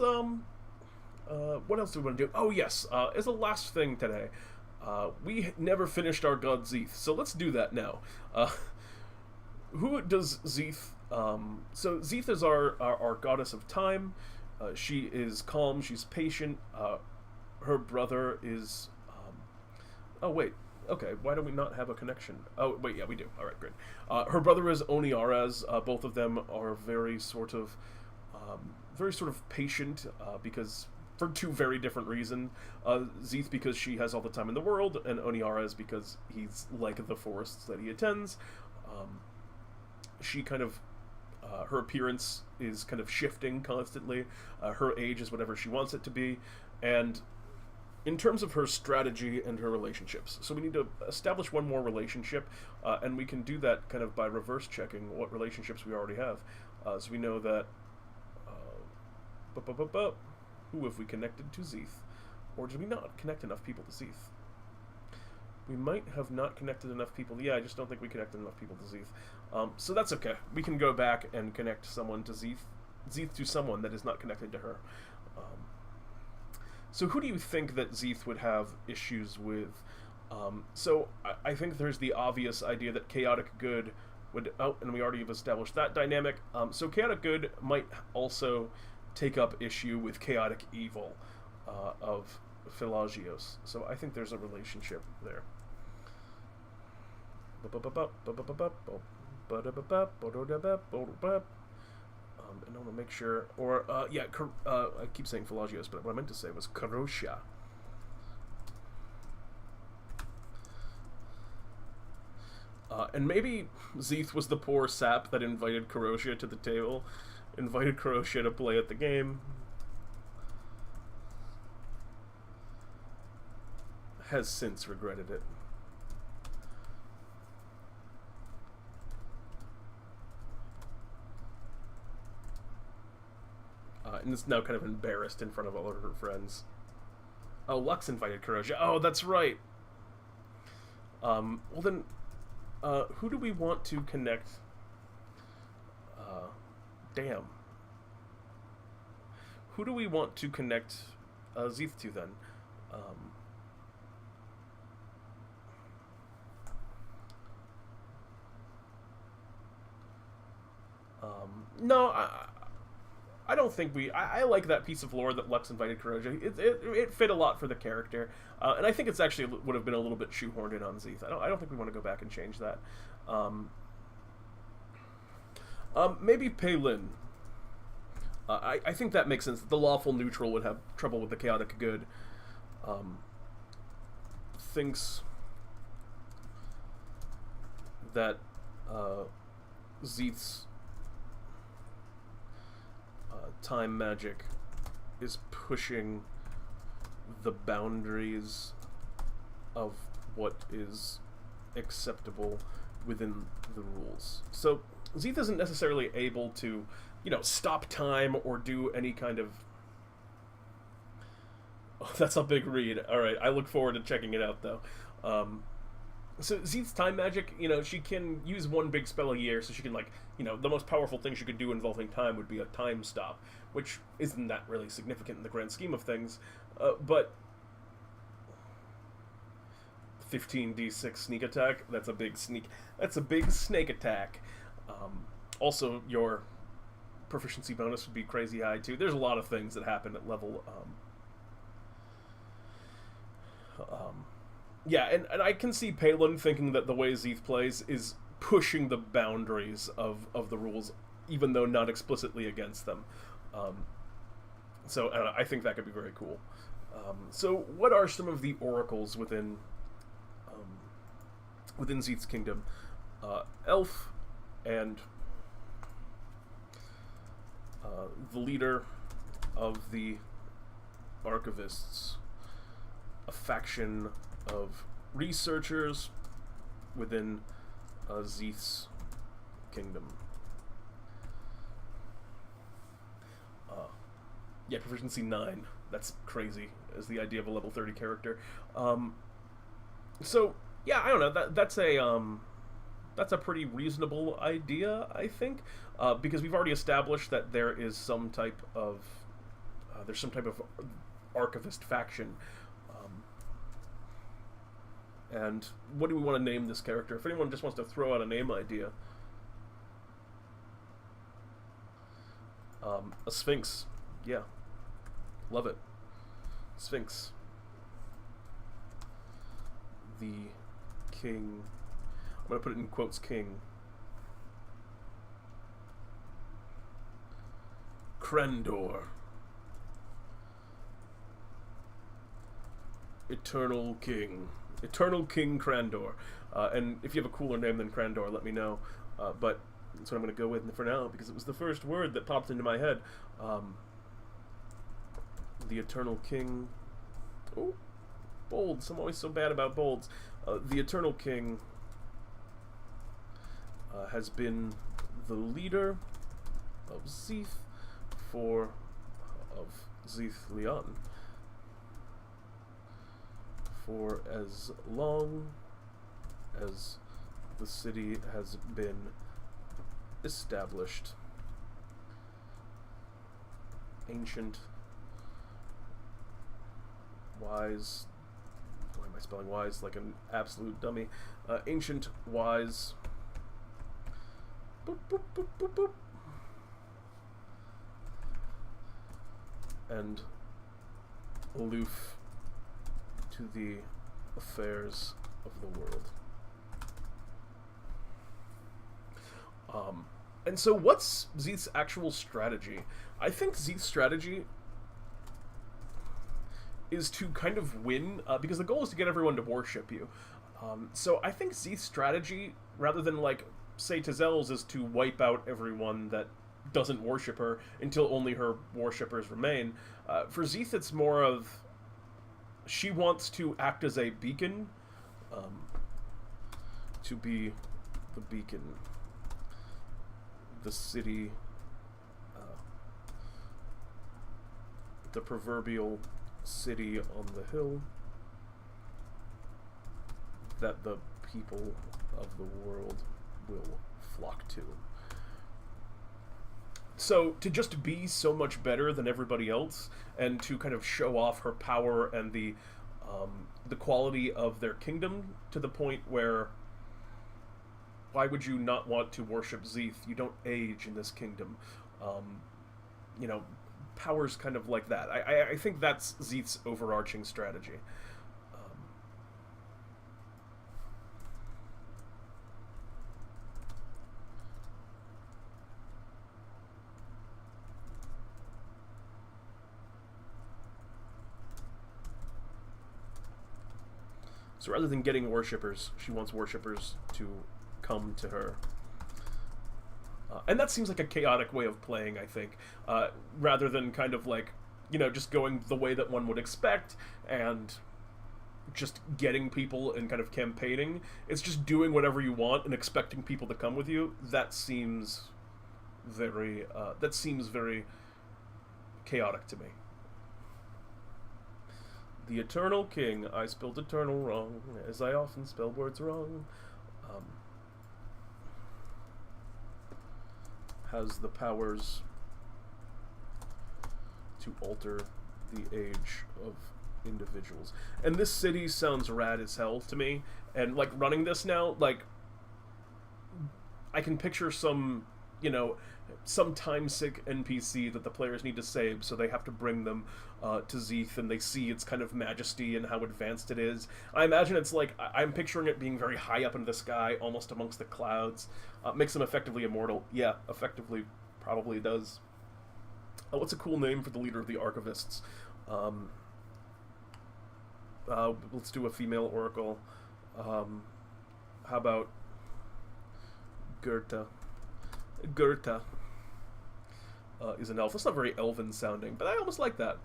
what else do we want to do? Oh yes, as a last thing today. We never finished our god Zeeth, so let's do that now. Who does Zeeth? So Zeeth is our goddess of time. She is calm, she's patient. Her brother is... oh wait, okay, why do we not have a connection? Oh wait, yeah, we do. Alright, great. Her brother is Oniaraz. Both of them are very sort of patient, because... for two very different reasons. Zeeth because she has all the time in the world, and Oniaraz because he's like the forests that he attends. She kind of... her appearance is kind of shifting constantly. Her age is whatever she wants it to be. And in terms of her strategy and her relationships. So we need to establish one more relationship, and we can do that kind of by reverse checking what relationships we already have. So we know that... who have we connected to Zeeth? Or did we not connect enough people to Zeeth? We might have not connected enough people. Yeah, I just don't think we connected enough people to Zeeth. So that's okay. We can go back and connect someone to Zeeth. Zeeth to someone that is not connected to her. So who do you think that Zeeth would have issues with? So I think there's the obvious idea that chaotic good would... oh, and we already have established that dynamic. So chaotic good might also... take up issue with chaotic evil of Pelagios. So I think there's a relationship there. And I want to make sure... or, yeah, I keep saying Pelagios, but what I meant to say was Karosha. And maybe Zeeth was the poor sap that invited Karosha to the table. Invited Karosha to play at the game. Has since regretted it. And is now kind of embarrassed in front of all of her friends. Oh, Lux invited Karosha. Oh, that's right. Well then, who do we want to connect? Damn. Who do we want to connect Zeeth to then? No, I don't think we... I like that piece of lore that Lux invited Karosha. It fit a lot for the character, and I think it's actually would have been a little bit shoehorned in on Zeeth. I don't think we want to go back and change that. Maybe Peylin. I think that makes sense. The lawful neutral would have trouble with the chaotic good. Thinks that Zeeth's time magic is pushing the boundaries of what is acceptable within the rules. So Zeeth isn't necessarily able to, you know, stop time or do any kind of... Oh, that's a big read. Alright, I look forward to checking it out, though. So Zeeth's time magic, you know, she can use one big spell a year, so she can, like, you know, the most powerful thing she could do involving time would be a time stop, which isn't that really significant in the grand scheme of things, but 15d6 sneak attack, that's a big snake attack. Also, your proficiency bonus would be crazy high, too. There's a lot of things that happen at level, yeah, and I can see Palin thinking that the way Zeeth plays is pushing the boundaries of the rules, even though not explicitly against them. So I think that could be very cool. So what are some of the oracles within Zeeth's kingdom? Elf and the leader of the Archivists, a faction of researchers within Zeeth's kingdom. Yeah, proficiency 9. That's crazy, as the idea of a level 30 character. So, yeah, I don't know. That's a pretty reasonable idea, I think, because we've already established that there is some type of archivist faction. And what do we want to name this character? If anyone just wants to throw out a name idea. A Sphinx. Yeah. Love it. Sphinx. The king. I'm going to put it in quotes, king. Crandor. Eternal King. Eternal King Crandor. And if you have a cooler name than Crandor, let me know. But that's what I'm going to go with for now, because it was the first word that popped into my head. The Eternal King... Oh, bolds. I'm always so bad about bolds. The Eternal King has been the leader of Zeeth of Zeeth Leon for as long as the city has been established. Ancient, wise... Why am I spelling wise like an absolute dummy? Ancient, wise... Boop, boop, boop, boop, boop. And aloof to the affairs of the world. And so what's Zeeth's actual strategy? I think Zeeth's strategy is to kind of win, because the goal is to get everyone to worship you. So I think Zeeth's strategy, rather than, like, say Tazel's, is to wipe out everyone that doesn't worship her until only her worshippers remain. For Zeeth, it's more of she wants to act as a beacon, to be the beacon, the city, the proverbial city on the hill that the people of the world will flock to. So, to just be so much better than everybody else, and to kind of show off her power and the quality of their kingdom, to the point where, why would you not want to worship Zeeth? You don't age in this kingdom. You know, power's kind of like that. I think that's Zeeth's overarching strategy. So rather than getting worshippers, she wants worshippers to come to her. And that seems like a chaotic way of playing, I think, rather than kind of like, you know, just going the way that one would expect and just getting people and kind of campaigning. It's just doing whatever you want and expecting people to come with you. That seems very chaotic to me. The Eternal King. I spelled eternal wrong, as I often spell words wrong. Has the powers to alter the age of individuals. And this city sounds rad as hell to me. And, like, running this now, like, I can picture some, you know, some time-sick NPC that the players need to save, so they have to bring them to Zeeth, and they see its kind of majesty and how advanced it is. I imagine it's like, I'm picturing it being very high up in the sky, almost amongst the clouds. Makes them effectively immortal. Yeah, effectively probably does. What's a cool name for the leader of the Archivists? Let's do a female oracle. How about Goethe? Goethe is an elf. It's not very elven sounding, but I almost like that.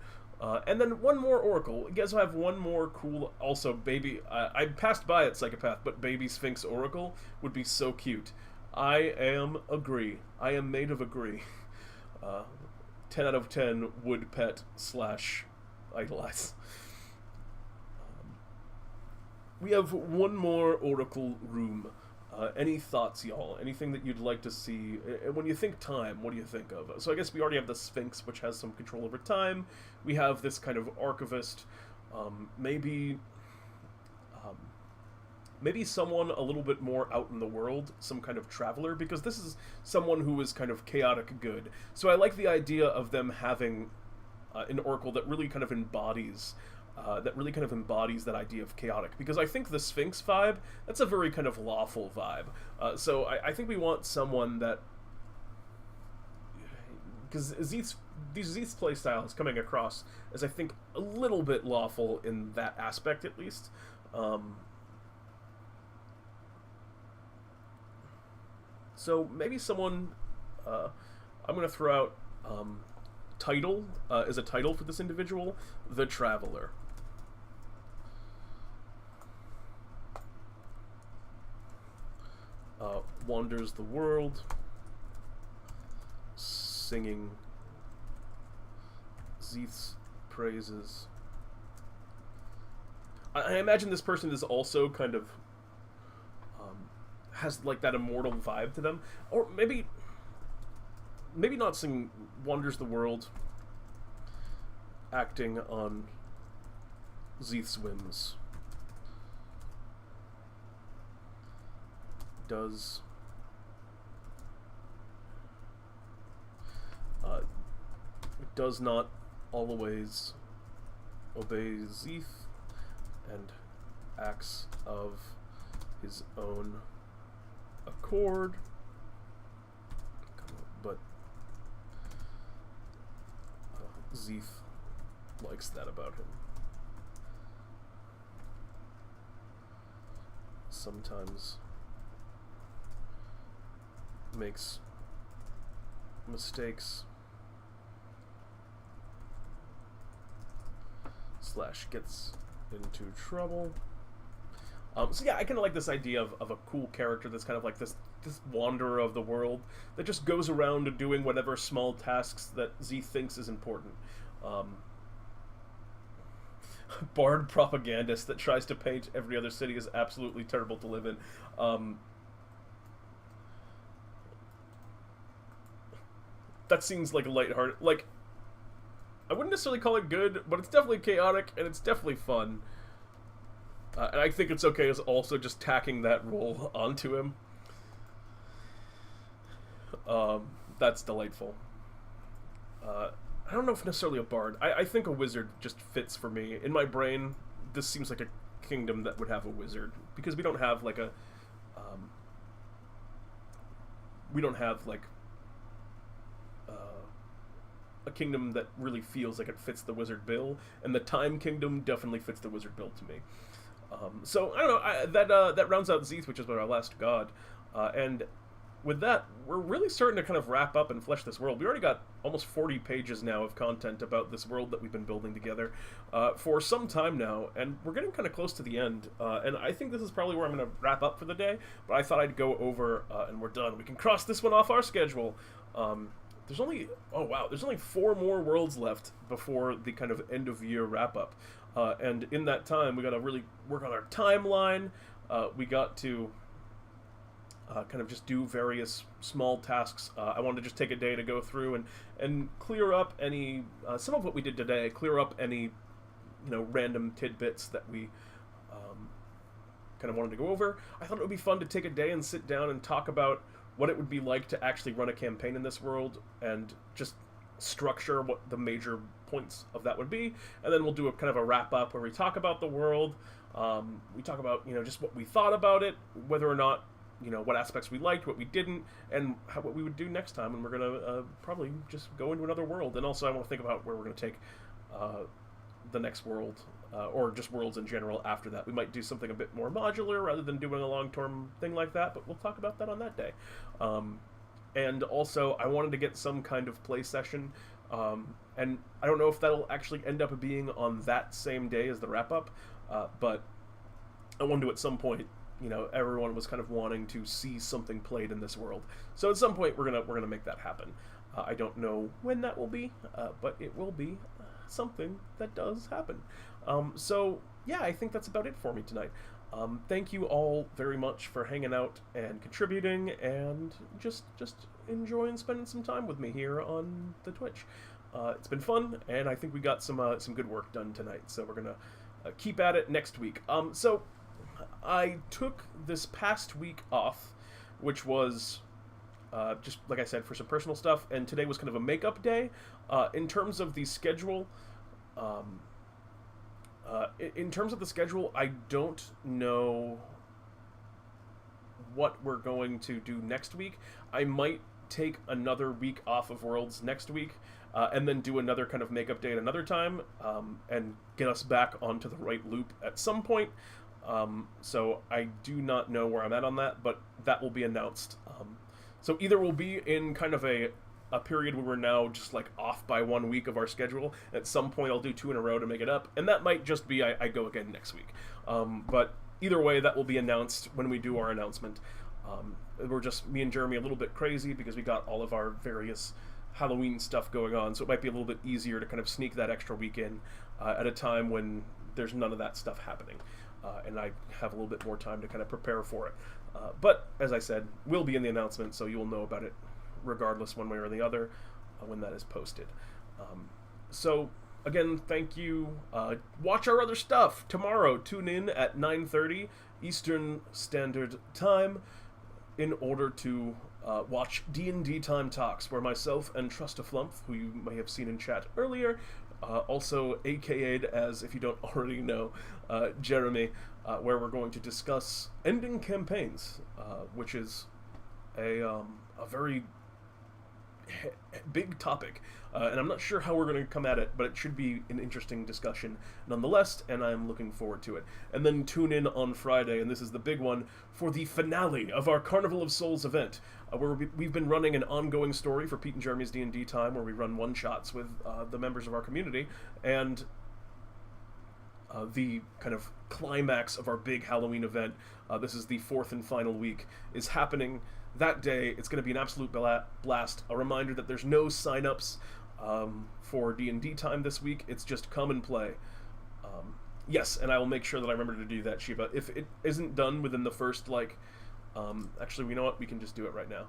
And then one more oracle. You guys have one more cool, also baby, I passed by it, Psychopath, but baby Sphinx oracle would be so cute. I am made of agree. 10 out of 10 would pet / idolize. We have one more oracle room. Any thoughts, y'all? Anything that you'd like to see? When you think time, what do you think of? So I guess we already have the Sphinx, which has some control over time. We have this kind of archivist. Maybe someone a little bit more out in the world, some kind of traveler, because this is someone who is kind of chaotic good. So I like the idea of them having an oracle that really kind of embodies that idea of chaotic, because I think the Sphinx vibe, that's a very kind of lawful vibe. So I think we want someone that, because these Zeeth's playstyle is coming across as, I think, a little bit lawful in that aspect, at least. So maybe someone, I'm going to throw out title as a title for this individual, The Traveler. Wanders the world, singing Zeeth's praises. I imagine this person is also kind of has like that immortal vibe to them, or maybe not sing Wanders the world, acting on Zeeth's whims. Does not always obey Zeeth, and acts of his own accord, but Zeeth likes that about him. Sometimes makes mistakes / gets into trouble. So yeah, I kind of like this idea of a cool character that's kind of like this wanderer of the world that just goes around doing whatever small tasks that Zeeth thinks is important. Bard propagandist that tries to paint every other city is absolutely terrible to live in. That seems like lighthearted. Like, I wouldn't necessarily call it good, but it's definitely chaotic and it's definitely fun. And I think it's okay as also just tacking that role onto him. That's delightful. I don't know if necessarily a bard. I think a wizard just fits for me. In my brain, this seems like a kingdom that would have a wizard, because we don't have like a kingdom that really feels like it fits the wizard bill, and the time kingdom definitely fits the wizard bill to me. So I don't know. That rounds out Zeeth, which is our last god, and with that, we're really starting to kind of wrap up and flesh this world. We already got almost 40 pages now of content about this world that we've been building together for some time now, and we're getting kind of close to the end. And I think this is probably where I'm going to wrap up for the day, but I thought I'd go over, and we're done. We can cross this one off our schedule. There's only, oh wow, there's only 4 more worlds left before the kind of end of year wrap up. And in that time, we got to really work on our timeline. We got to kind of just do various small tasks. I wanted to just take a day to go through and clear up any, some of what we did today, clear up any, random tidbits that we kind of wanted to go over. I thought it would be fun to take a day and sit down and talk about what it would be like to actually run a campaign in this world and just structure what the major points of that would be. And then we'll do a kind of a wrap up where we talk about the world. We talk about, just what we thought about it, whether or not, what aspects we liked, what we didn't, and what we would do next time. And we're going to probably just go into another world. And also I want to think about where we're going to take the next world, or just worlds in general after that. We might do something a bit more modular rather than doing a long-term thing like that, but we'll talk about that on that day. And also, I wanted to get some kind of play session, and I don't know if that'll actually end up being on that same day as the wrap-up, but I wanted to at some point, everyone was kind of wanting to see something played in this world. So at some point, we're gonna make that happen. I don't know when that will be, but it will be something that does happen. So yeah, I think that's about it for me tonight. Thank you all very much for hanging out and contributing and just enjoying spending some time with me here on the Twitch. It's been fun, and I think we got some good work done tonight. So we're gonna keep at it next week. So I took this past week off, which was just like I said, for some personal stuff, and today was kind of a makeup day. In terms of the schedule, I don't know what we're going to do next week. I might take another week off of Worlds next week, and then do another kind of makeup day at another time, and get us back onto the right loop at some point. So I do not know where I'm at on that, but that will be announced. So either we'll be in kind of a period where we're now just like off by 1 week of our schedule. At some point I'll do 2 in a row to make it up, and that might just be I go again next week. But either way, that will be announced when we do our announcement. We're just, me and Jeremy, a little bit crazy because we got all of our various Halloween stuff going on, so it might be a little bit easier to kind of sneak that extra week in at a time when there's none of that stuff happening. And I have a little bit more time to kind of prepare for it. But, as I said, we'll be in the announcement, so you will know about it regardless one way or the other when that is posted. So, again, thank you. Watch our other stuff. Tomorrow, tune in at 9:30 Eastern Standard Time in order to watch DnDTime Talks, where myself and Trustaflumph, who you may have seen in chat earlier, also AKA'd as, if you don't already know, Jeremy, where we're going to discuss ending campaigns, which is a very big topic, and I'm not sure how we're going to come at it, but it should be an interesting discussion nonetheless, and I'm looking forward to it. And then tune in on Friday, and this is the big one, for the finale of our Carnival of Souls event, where we've been running an ongoing story for Pete and Jeremy's D&D Time, where we run one-shots with the members of our community, and the kind of climax of our big Halloween event, this is the 4th and final week, is happening that day. It's going to be an absolute blast. A reminder that there's no sign-ups for D&D Time this week. It's just come and play. Yes, and I will make sure that I remember to do that, Shiva. If it isn't done within the first, actually, you know what? We can just do it right now.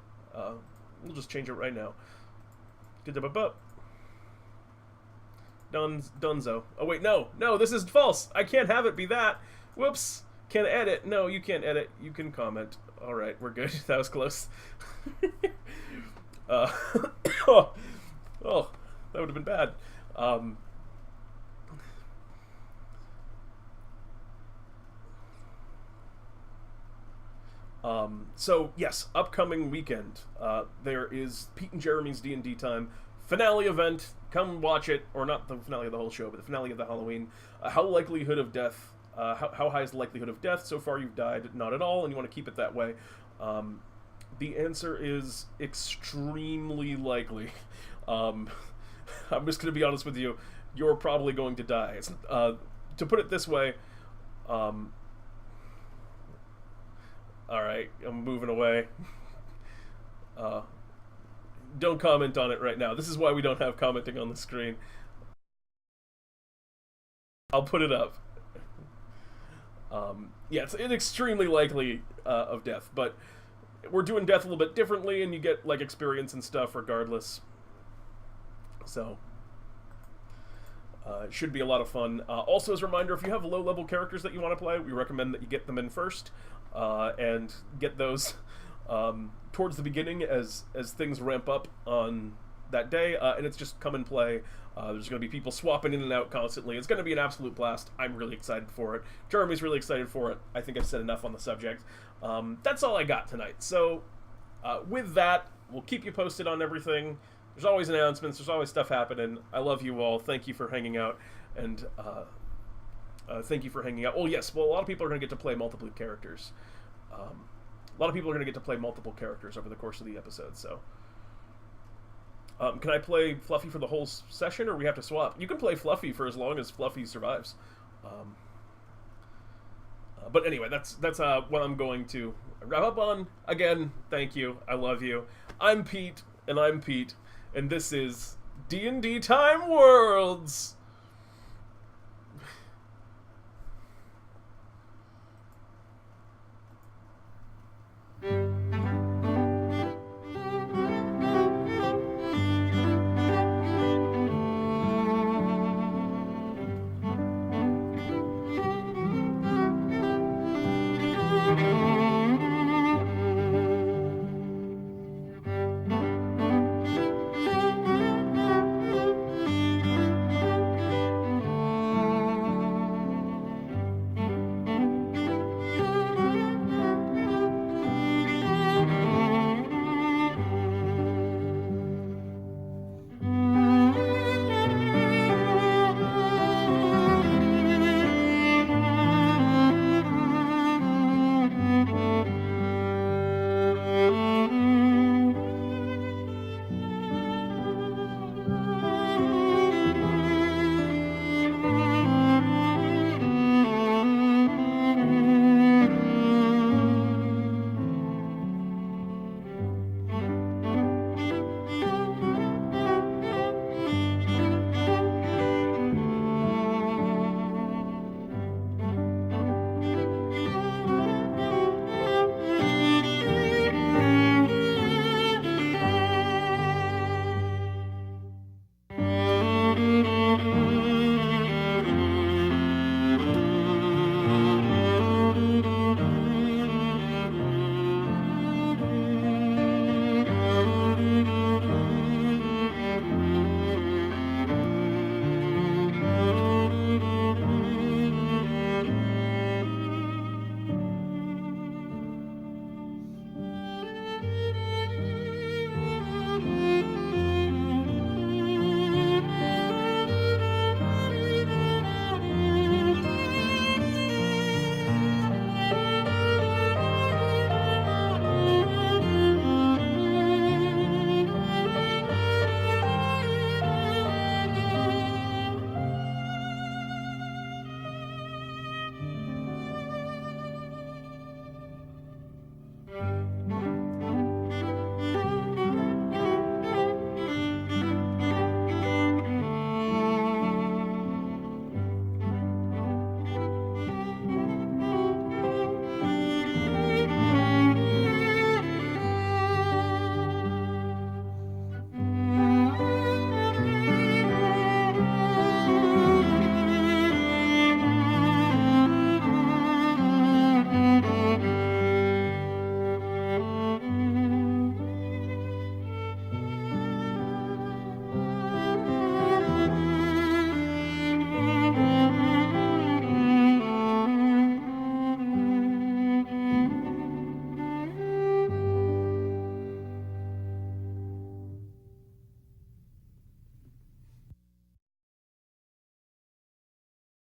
We'll just change it right now. Dunzo. Oh, wait, no, this is false. I can't have it be that. Whoops. Can't edit. No, you can't edit. You can comment. All right, we're good. That was close. Oh, that would have been bad. So, yes, upcoming weekend, there is Pete and Jeremy's D&D Time finale event. Come watch it, or not the finale of the whole show, but the finale of the Halloween. How high is the likelihood of death? So far you've died not at all, and you want to keep it that way. The answer is extremely likely. I'm just going to be honest with you. You're probably going to die. To put it this way, alright, I'm moving away. Don't comment on it right now. This is why we don't have commenting on the screen. I'll put it up. Yeah, it's extremely likely of death, but we're doing death a little bit differently, and you get, like, experience and stuff regardless. So, it should be a lot of fun. Also, as a reminder, if you have low-level characters that you want to play, we recommend that you get them in first, and get those towards the beginning as things ramp up on that day, and it's just come and play. There's going to be people swapping in and out constantly. It's going to be an absolute blast. I'm really excited for it. Jeremy's really excited for it. I think I've said enough on the subject. That's all I got tonight. So, with that, we'll keep you posted on everything. There's always announcements. There's always stuff happening. I love you all. Thank you for hanging out. And thank you for hanging out. Oh, yes. Well, a lot of people are going to get to play multiple characters. A lot of people are going to get to play multiple characters over the course of the episode, so... can I play Fluffy for the whole session, or we have to swap? You can play Fluffy for as long as Fluffy survives. But anyway, that's what I'm going to wrap up on. Again, thank you. I love you. I'm Pete, and this is DnDTime Worlds!